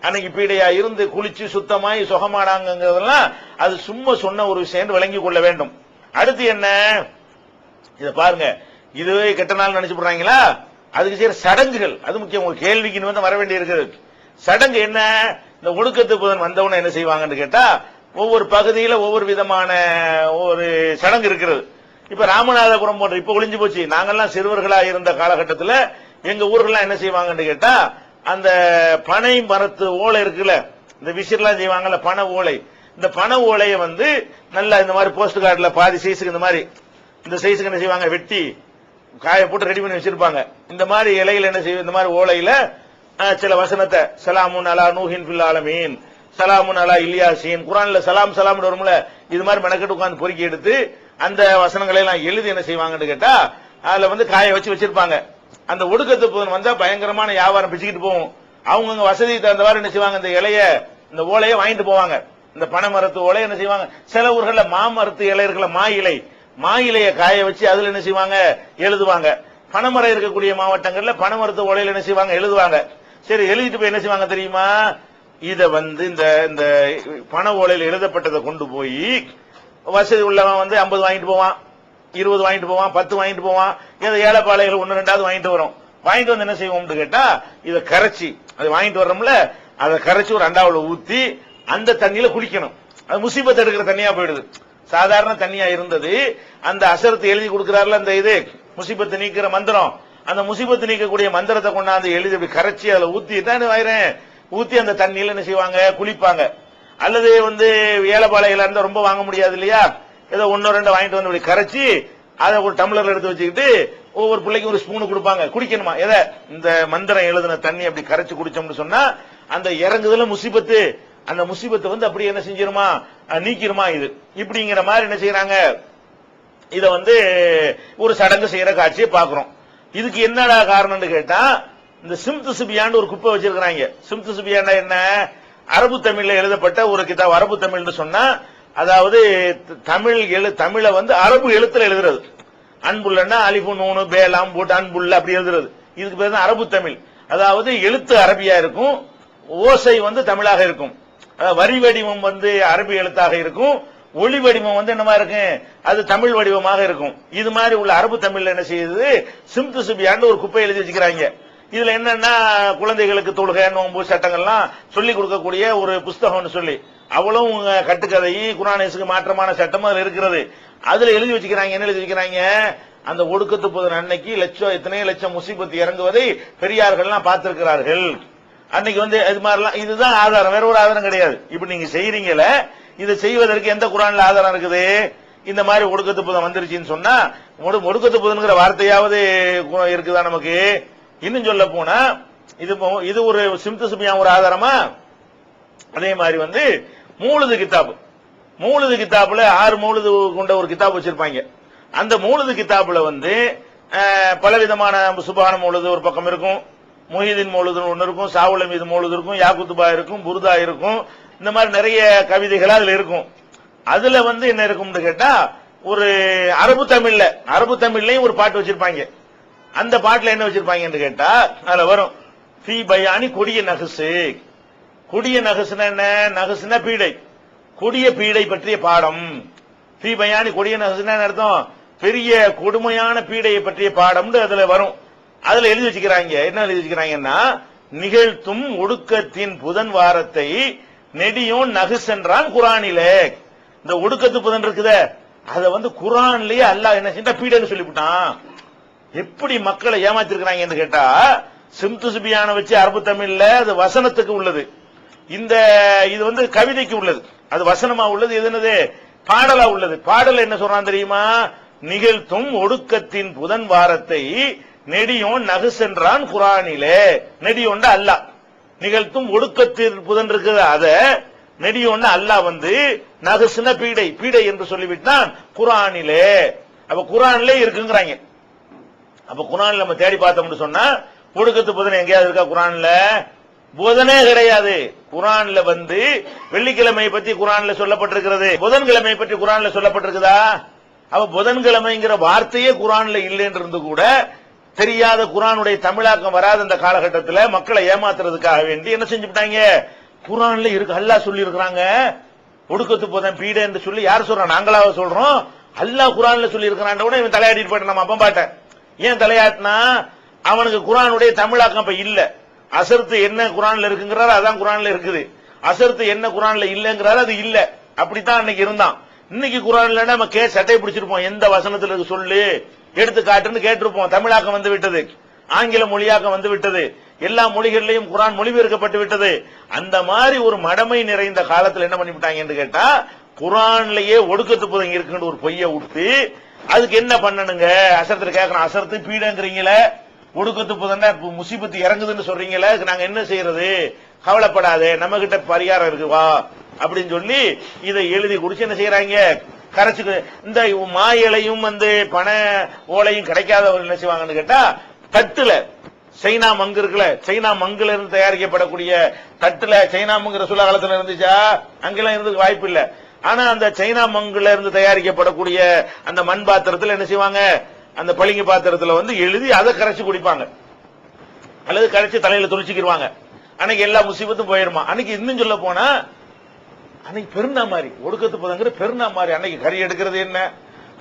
அன்னைக்கு பீடையா இருந்து குளிச்சு சுத்தமாய் சுகமானாங்கிறதெல்லாம் அது சும்மா சொன்ன ஒரு விஷயம் விளங்கி கொள்ள வேண்டும். அடுத்து என்ன? இத பாருங்க, இதுவே கெட்ட நாள் நினைச்சு போடுறாங்களா? அதுக்கு செய்யற சடங்குகள் அது முக்கியம். உங்க கேள்விக்கு வந்து வர வேண்டி இருக்குது. சடங்கு என்ன? இந்த ஒடுக்கத்து புதன் வந்தவன என்ன செய்வாங்கன்னு கேட்டா, ஒவ்வொரு பகுதியில ஒவ்வொரு விதமான ஒரு சடங்கு இருக்கிறது. இப்ப ராமநாதபுரம் போன்ற இப்ப ஒளிஞ்சு போச்சு. நாங்கெல்லாம் சிறுவர்களா இருந்த காலகட்டத்தில் எங்க ஊர்கள்லாம் என்ன செய்வாங்கன்னு கேட்டா, அந்த பனை மரத்து ஓலை இருக்குல்ல, இந்த விசிறலாம் செய்வாங்கல்ல பனை ஓலை, இந்த பனை ஓலையை வந்து நல்லா இந்த மாதிரி போஸ்ட் கார்டுல பாதி சைஸுக்கு இந்த மாதிரி இந்த சைஸுக்கு என்ன செய்வாங்க, வெட்டி காய போட்டு ரெடி பண்ணி வச்சிருப்பாங்க. இந்த மாதிரி இலையில என்ன செய்வோம், இந்த மாதிரி ஓலையில சில வசனத்தை, சலாமுன் அலா நூஹின் ஃபில் ஆலமீன், சலாமுன் அலா இல்யாசீன், குர்ஆன்ல சலாம் சலாம்னு வரும்ல, இது மாதிரி மெனக்கெட்டு உட்கார்ந்து பொறுக்கி எடுத்து அந்த வசனங்களை எல்லாம் எழுதி என்ன செய்வாங்கன்னு கேட்டா அதுல வந்து காய வச்சு வச்சிருப்பாங்க. அந்த ஒடுக்கத்து புதன் வந்தா பயங்கரமான வியாபாரம் பிச்சுக்கிட்டு போகும். அவங்க வசதி தகுந்தவாறு என்ன செய்வாங்க, இந்த இலைய இந்த ஓலையை வாங்கிட்டு போவாங்க. இந்த பனை மரத்து ஓலையை என்ன செய்வாங்க, சில ஊர்கள்ல மாமரத்து இலை இருக்குல்ல, மா இலைய காய வச்சு அதுல என்ன செய்வாங்க, எழுதுவாங்க. பனைமரம் இருக்கக்கூடிய மாவட்டங்கள்ல பனைமரத்து ஓலையில என்ன செய்வாங்க, எழுதுவாங்க. சரி, எழுதிட்டு போய் என்ன செய்வாங்க தெரியுமா, இத வந்து இந்த பனை ஓலையில எழுதப்பட்டதை கொண்டு போய் வசதி உள்ளவன் வந்து 50 வாங்கிட்டு போவான், 20 வாங்கிட்டு போவான், 10 வாங்கிட்டு போவான். ஏதோ ஏழைப்பாளைகள் 1-2 வாங்கிட்டு வரும். வாங்கிட்டு வந்து என்ன செய்வோம்னு கேட்டா, இதை கரைச்சி, அது வாங்கிட்டு வர்றோம்ல, அதை கரைச்சி ஒரு அண்டாவுல ஊத்தி அந்த தண்ணியில குளிக்கணும். அது முசீபத் எடுக்கிற தண்ணியா போயிடுது. சாதாரண தண்ணியா இருந்தது. அந்த அசரத்து எழுதி கொடுக்கிறாருல, அந்த இது முசீபத்து நீக்கிற மந்திரம், அந்த முசீபத்து நீக்கக்கூடிய மந்திரத்தை கொண்டாந்து எழுதி அப்படி கரைச்சி அதுல ஊத்தி தான் வாயிறேன், ஊத்தி அந்த தண்ணியில என்ன செய்வாங்க, குளிப்பாங்க. அல்லது வந்து ஏழைப்பாளையில இருந்தா ரொம்ப வாங்க முடியாது இல்லையா, ஏதோ 1-2 வாங்கிட்டு வந்து அப்படி கரைச்சி அதை ஒரு டம்ளர்ல எடுத்து வச்சுக்கிட்டு ஒவ்வொரு பிள்ளைக்கும் ஒரு ஸ்பூன் கொடுப்பாங்க, குடிக்கணுமா. எதை, இந்த மந்திரம் எழுதின தண்ணி அப்படி கரைச்சு குடிச்சோம்னு சொன்னா அந்த இறங்குதுல முசீபத்து, அந்த முசீபத்தை வந்து அப்படி என்ன செஞ்சிருமா, நீக்கிருமா. இது இப்படிங்கிற மாதிரி என்ன செய்யறாங்க, இத வந்து ஒரு சடங்கு செய்யற காட்சியை பாக்குறோம். இதுக்கு என்னடா காரணம்னு கேட்டா, இந்த சிம்து சிபியான்னு ஒரு குப்பை வச்சிருக்கிறாங்க. சிம்து சிபியான்னா என்ன, அரபு தமிழ்ல எழுதப்பட்ட ஒரு கிதாப். அரபு தமிழ்னு சொன்னா அதாவது தமிழை வந்து அரபு எழுத்துல எழுதுறது. அன்புள்ளன்னா அலிஃபு நூனு பேலாம் போட்டு அன்புள்ள அப்படி எழுதுறது. இதுக்கு பேர் தான் அரபு தமிழ். அதாவது எழுத்து அரபியா இருக்கும், ஓசை வந்து தமிழாக இருக்கும். வரி வடிவம் வந்து அரபி எழுத்தாக இருக்கும், ஒளி வடிவம் வந்து என்னமா இருக்கும், அது தமிழ் வடிவமாக இருக்கும். இது மாதிரி உள்ள அரபு தமிழ்ல என்ன செய்யுது, சிம்து சிபியான்னு ஒரு குப்பை எழுதி வச்சுக்கிறாங்க. இதுல என்னன்னா குழந்தைகளுக்கு தொழுகை நோன்பு சட்டங்கள்லாம் சொல்லி கொடுக்கக்கூடிய ஒரு புஸ்தகம்னு சொல்லி அவ்வளவு கட்டுக்கதையும் குர்ஆனுக்கு மாற்றமான சட்டமும் அதுல இருக்கிறது. அதுல எழுதி வச்சுக்கிறாங்க. என்ன எழுதி வச்சுக்கிறாங்க, அந்த ஒடுக்கத்து புதன் அன்னைக்கு எத்தனையோ லட்சம் முசீபத்து இறங்குவதை பெரியார்கள்லாம் பார்த்திருக்கிறார்கள். அன்னைக்கு வந்து இது மாதிரிலாம், இதுதான் ஆதாரம், வேற ஒரு ஆதாரம் கிடையாது. இப்ப நீங்க செய்யறீங்களே, இதை செய்வதற்கு எந்த குர்ஆன்ல ஆதாரம் இருக்குது? இந்த மாதிரி ஒடுக்கத்து புதன் வந்துருச்சுன்னு சொன்னா ஒடுக்கத்து புதன்கிற வார்த்தையாவது இருக்குதா நமக்கு? இன்னும் சொல்ல போனா இது ஒரு சிம்து சிபியா ஒரு ஆதாரமா? அதே மாதிரி வந்து மூலுது கிதாபுல 6 மூலுது கொண்ட ஒரு கிதாப் வச்சிருப்பாங்க. அந்த மூலுது கிதாபுல வந்து பலவிதமான சுபான மூலுது ஒரு பக்கம் இருக்கும், முஹிதீன் மௌலுது ஒன்னு இருக்கும், சாவுல மீது மௌலுது இருக்கும், யாக்குத்துபா இருக்கும், புர்தா இருக்கும். இந்த மாதிரி நிறைய கவிதைகள் அதுல இருக்கும். அதுல வந்து என்ன இருக்கும்னு கேட்டா, ஒரு அரபு தமிழ்லயும் ஒரு பாட்டு வச்சிருப்பாங்க. அந்த பாட்டுல என்ன வச்சிருப்பாங்கன்னு கேட்டா, அதுல வரும் ஃபீ பயானி கொடிய நகசு. கொடிய நகசுனா என்ன? நகசுனா பீடை, கொடிய பீடை பற்றிய பாடம். ஃபீ பயானி கொடிய நகசுனா அர்த்தம் பெரிய கொடுமையான பீடையை பற்றிய பாடம்னு அதுல வரும். அதுல எழுதி வச்சுக்கிறாங்க. என்ன எழுதி வச்சுக்கிறாங்கன்னா, நிகழ்த்தும் ஒடுக்கத்தின் புதன் வாரத்தை நெடியோன் நகுசென்றான் குர்ஆனிலே. இந்த ஒடுக்கத்து புதன் இருக்குதே, அதை வந்து குர்ஆன்லயே அல்லாஹ் என்ன செஞ்சா பீடைன்னு சொல்லிவிட்டான். எப்படி மக்களை ஏமாத்திருக்கிறாங்கன்னு கேட்டா, சிம்து சிபியான வச்சு அரபு தமிழ்ல அது வசனத்துக்கு உள்ளது, இது வந்து கவிதைக்கு உள்ளது, அது வசனமா உள்ளது. இது என்னது? பாடலா உள்ளது. பாடல் என்ன சொல்றான் தெரியுமா? நிகழ்த்தும் ஒடுக்கத்தின் புதன் வாரத்தை நெடியோன் நகுசென்றான் குர்ஆனிலே. நெடியோன் அல்லாஹ், நிகழ்த்தும் ஒடுக்கத்தின் புதன் இருக்குது, அத நெடியோன் அல்லாஹ் வந்து நகுசுன பீடை என்று சொல்லிவிட்டான் குர்ஆனிலே. அப்ப குர்ஆனிலே இருக்குங்கிறாங்க. அப்ப குர்ஆன்ல நம்ம தேடி பார்த்தோம்னு சொன்னா ஒடுக்கத்து புதன் எங்கேயாவது இருக்கா? குர்ஆன்ல புதனே கிடையாது. குர்ஆன்ல வந்து வெள்ளிக்கிழமை பத்தி குர்ஆன்ல சொல்லப்பட்டிருக்கிறது, புதன்கிழமை பற்றி குர்ஆன்ல சொல்லப்பட்டிருக்குதா? அப்ப புதன்கிழமைங்கிற வார்த்தையே குர்ஆன்ல இல்லைன்னு இருந்து கூட தெரியாத, குர்ஆனுடைய தமிழாக்கம் வராத அந்த காலகட்டத்தில் மக்களை ஏமாத்துறதுக்காக வேண்டி என்ன செஞ்சுட்டாங்க, குர்ஆன்ல இருக்கு, அல்லாஹ் சொல்லி இருக்கிறாங்க ஒடுக்கத்து புதன் பீடை என்று சொல்லி. யார் சொல்றான்? நாங்களாக சொல்றோம். அல்லாஹ் குர்ஆன்ல சொல்லி இருக்கிறான். இவன் தலையாடிட்டு போயிட்டு நம்ம அப்ப பாட்டேன். ஏன் தலையாட்டினா, அவனுக்கு குர்ஆனுடைய தமிழாக்கம் அப்ப இல்ல. அசர்த்து என்ன குர்ஆன்ல இருக்குங்கிறாரு, அதான் குர்ஆன்ல இருக்குது. அசர்த்து என்ன குர்ஆன்ல இல்லங்கிறாரு, அது இல்ல. அப்படித்தான் அன்னைக்கு இருந்தான். இன்னைக்கு குர்ஆன்ல நம்ம சட்டை பிடிச்சிருப்போம், எந்த வசனத்துல இருக்கு சொல்லு, எடுத்து காட்டுன்னு கேட்டிருப்போம். தமிழாக்கம் வந்து விட்டது, ஆங்கில மொழியாக்கம் வந்து விட்டது, எல்லா மொழிகளிலையும் குர்ஆன் மொழிபெயர்க்கப்பட்டு விட்டது. அந்த மாதிரி ஒரு மடமை நிறைந்த காலத்தில் என்ன பண்ணிவிட்டாங்கன்னு கேட்டா, குர்ஆன்லயே ஒடுக்கத்து புதன் இருக்குன்னு ஒரு பொய்யை விட்டு அதுக்கு என்ன பண்ணணுங்க? அசரத்துல கேட்கணும், அசரத்து பீடங்கிறீங்களே, ஒடுக்கத்து புதன் முசீபத்து இறங்குதுன்னு சொல்றீங்களே, நாங்க என்ன செய்யறது? கவலைப்படாதே, நம்ம கிட்ட பரிகாரம் இருக்கு வா அப்படின்னு சொல்லி இதை எழுதி குடிச்சு என்ன செய்யறாங்க, கரைச்சு. இந்த மா இலையும் வந்து பண ஓலையும் கிடைக்காதவர்கள் என்ன செய்வாங்கன்னு கேட்டா, தட்டுல சைனா மங்கு இருக்குல்ல, சைனா மங்குல இருந்து தயாரிக்கப்படக்கூடிய தட்டுல, சைனா மங்குற சொல்ல காலத்துல இருந்துச்சா? அங்கெல்லாம் இருந்ததுக்கு வாய்ப்பு இல்ல. ஆனா அந்த சைனா மங்குல இருந்து தயாரிக்கப்படக்கூடிய அந்த மண் பாத்திரத்தில் என்ன செய்வாங்க, அந்த பளிங்கு பாத்திரத்துல வந்து எழுதி அதை கரைச்சு குடிப்பாங்க, அல்லது கரைச்சு தலையில துளிச்சுக்கிடுவாங்க. அன்னைக்கு எல்லா முசீபத்தும் போயிருமா. அன்னைக்கு இன்னும் சொல்ல போனா, அன்னைக்கு பெருநா மாதிரி ஒடுக்கத்து புதங்கிற பெருநா மாதிரி. அன்னைக்கு கறி எடுக்கிறது என்ன,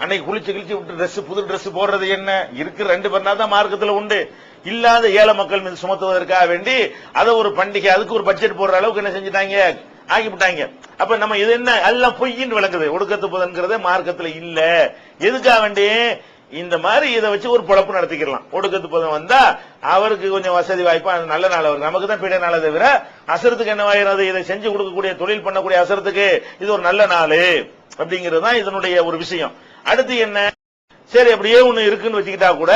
அன்னைக்கு குளிச்சு கிழிச்சு விட்டு புது ட்ரெஸ் போடுறது என்ன, இருக்கிற 2 பெருநா தான் மார்க்கத்தில் உண்டு. இல்லாத ஏழை மக்கள் மீது சுமத்துவதற்காக வேண்டி அதை ஒரு பண்டிகை, அதுக்கு ஒரு பட்ஜெட் போடுற அளவுக்கு என்ன செஞ்சுட்டாங்க, ஆகிவிட்டாங்க. அப்ப நம்ம இது என்ன எல்லாம் பொய்ன்னு விளங்குது. ஒடுக்கத்து புதன்கிறது மார்க்கத்தில் இல்ல. எதுக்காக வேண்டி இந்த மாதிரி இதை வச்சு ஒரு பொழப்பு நடத்திக்கலாம். ஒடுக்கத்து புதன் வந்தா அவருக்கு கொஞ்சம் வசதி வாய்ப்பா, நல்ல நாள் அவருக்கு, நமக்கு தான் பீட நாளை தவிர அசரத்துக்கு என்ன ஆகிறது? இதை செஞ்சு கொடுக்கக்கூடிய தொழில் பண்ணக்கூடிய அசரத்துக்கு இது ஒரு நல்ல நாள் அப்படிங்கிறது தான் இதனுடைய ஒரு விஷயம். அடுத்து என்ன, சரி அப்படியே ஒண்ணு இருக்குன்னு வச்சுக்கிட்டா கூட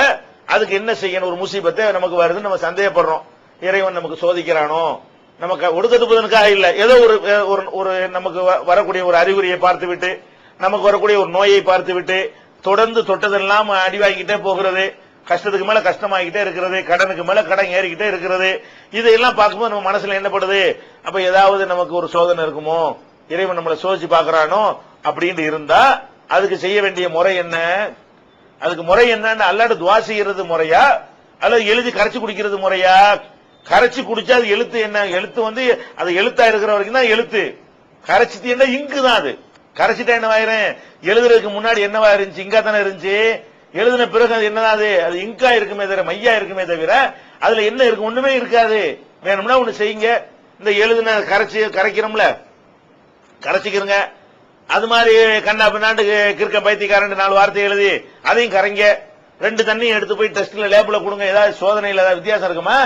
அதுக்கு என்ன செய்யணும்? ஒரு முசீபத்தை நமக்கு வருதுன்னு நம்ம சந்தேகப்படுறோம், இறைவன் நமக்கு சோதிக்கிறானோ, நமக்கு ஒடுக்கத்து புதனுக்காக இல்ல, ஏதோ ஒரு நமக்கு வரக்கூடிய ஒரு அறிகுறியை பார்த்து விட்டு, நமக்கு வரக்கூடிய ஒரு நோயை பார்த்து விட்டு தொடர்ந்து தொட்டதெல்லாம் அடிவாகிக்கிட்டே போகிறது, கஷ்டத்துக்கு மேல கஷ்டமாகிக்கிட்டே இருக்கிறது, கடனுக்கு மேல கடன் ஏறிக்கிட்டே இருக்கிறது. இதையெல்லாம் பார்க்கும்போது நம்ம மனசுல என்ன படுது, அப்ப ஏதாவது நமக்கு ஒரு சோதனை இருக்குமோ, இறைவன் நம்மளை சோதிச்சு பாக்குறானோ அப்படின்னு இருந்தா அதுக்கு செய்ய வேண்டிய முறை என்ன? அதுக்கு முறை என்னன்னு அல்லாஹ்ட்ட துஆ செய்யறது முறையா, அல்லது எழுதி கரைச்சு குடிக்கிறது முறையா? கரைச்சு குடிச்சா அது எழுத்து என்ன? எழுத்து வந்து அது எழுத்தா இருக்கிற வரைக்கும் தான் எழுத்து. கரைச்சிட்டு என்ன இங்கு தான், அது கரைச்சிட்டா என்னவாயிரும்? எழுதுறதுக்கு முன்னாடி என்னவா இருந்துச்சு? இங்கா தானே இருந்துச்சு. எழுதின பிறகு அது என்னதான்? அது இங்கா இருக்குமே தவிர, மையா இருக்குமே தவிர அதுல என்ன இருக்கு? ஒண்ணுமே இருக்காது. வேணும்னா ஒண்ணு செய்யுங்க, இந்த எழுதுன கரைக்கிறோம்ல, கரைச்சிக்கிறங்க. அது மாதிரி கண்ணா பின்னாண்டு கிறுக்க பைத்தியக்காரன் 4 வார்த்தை எழுதி அதையும் கரைங்க. 2 தண்ணியும் எடுத்து போய் டெஸ்ட்ல லேப்ல கொடுங்க. ஏதாவது சோதனையில் ஏதாவது வித்தியாசம் இருக்குமா?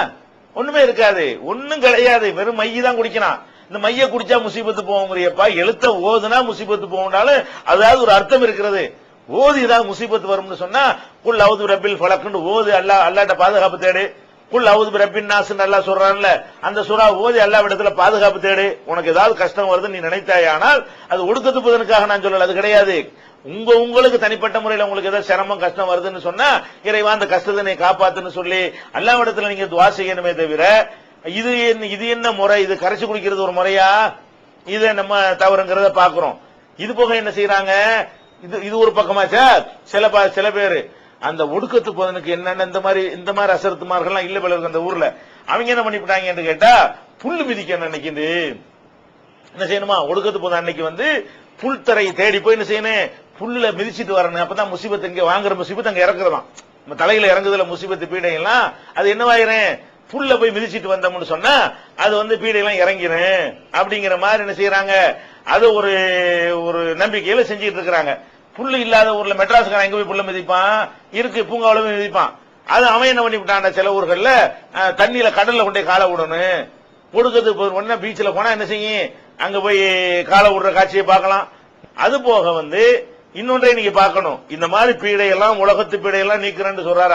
ஒண்ணுமே இருக்காது. ஒண்ணும் கிடையாது. வெறும் மைய தான் குடிக்கலாம். இந்த மைய குடிச்சா முசீபத்து போகுங்கறியப்பா. எழுத்த ஓதுனா முசீபத்து போகும்னாலும் அதாவது ஒரு அர்த்தம் இருக்கிறது. ஓதி ஏதாவது முசீபத்து வரும்னு சொன்னா குல் அவுது ரப்பில் ஃபலக்னு ஓது, அல்லாஹ்ட்ட பாதுகாப்பு தேடு. குல் அவுது ரப்பின் நாஸ்னு அல்லாஹ் சொல்றான்ல, அந்த சூரா ஓதி அல்லாஹ்விடத்துல பாதுகாப்பு தேடு. உனக்கு ஏதாவது கஷ்டம் வருது நீ நினைத்தாயானால் அது ஒடுக்கத்து புதனுக்காக நான் சொல்லல, அது கிடையாது. உங்களுக்கு தனிப்பட்ட முறையில் உங்களுக்கு ஏதாவது சிரமம் கஷ்டம் வருதுன்னு சொன்னா இறைவா அந்த கஷ்டத்தை நீ காப்பாத்துன்னு சொல்லி அல்லாஹ்விடத்துல நீங்க துஆ செய்யணுமே தவிர இது என்ன முறை? இது கரைச்சு குடிக்கிறது ஒரு முறையா? இதை நம்ம தவறுங்கிறத பாக்குறோம். இது போக என்ன செய்யறாங்க? இது ஒரு பக்கமாச்சா? சில பேரு அந்த ஒடுக்கத்து புதனுக்கு என்னென்ன இந்த மாதிரி அசரத்துமார்கள்லாம் இல்ல போல இருக்கு அந்த ஊர்ல. அவங்க என்ன பண்ணிவிட்டாங்கன்னு கேட்டா புல்லு மிதிக்கணும். அன்னைக்கு என்ன செய்யணுமா? ஒடுக்கத்து புதன் அன்னைக்கு புல்தரையை தேடி போய் என்ன செய்யணும்? புல்ல மிதிச்சிட்டு வரணும். அப்பதான் முசீபத்து இங்க வாங்குற முசீபத்து அங்க இறக்குறதாம். நம்ம தலையில இறங்குதுல முசீபத்து பீடையெல்லாம் அது என்னவாயிரும்? புல்ல போய் மிதிச்சிட்டு வந்தோம்னு சொன்னா அது பீடையெல்லாம் இறங்கிரும் அப்படிங்கிற மாதிரி என்ன செய்யறாங்க? அது ஒரு நம்பிக்கையில செஞ்சுட்டு இருக்கிறாங்க. புல்லு இல்லாத ஊர்ல மெட்ராஸ்காரன் எங்க போய் புல்ல மிதிப்பான்? இருக்கு, பூங்காவில போய் மிதிப்பான். அது அவன் என்ன பண்ணிவிட்டான்? சில ஊர்கள்ல தண்ணியில கடல்ல கொண்டே காலை விடணும். ஒடுக்கத்துக்கு ஒன்னா பீச்சில் போனா என்ன செய்யும்? அங்க போய் காலை விடுற காட்சியை பார்க்கலாம். அது போக இன்னொன்றை நீங்க பார்க்கணும். இந்த மாதிரி பீடையெல்லாம் உலகத்து பீடையெல்லாம் நீக்கிறேன்னு சொல்றாரு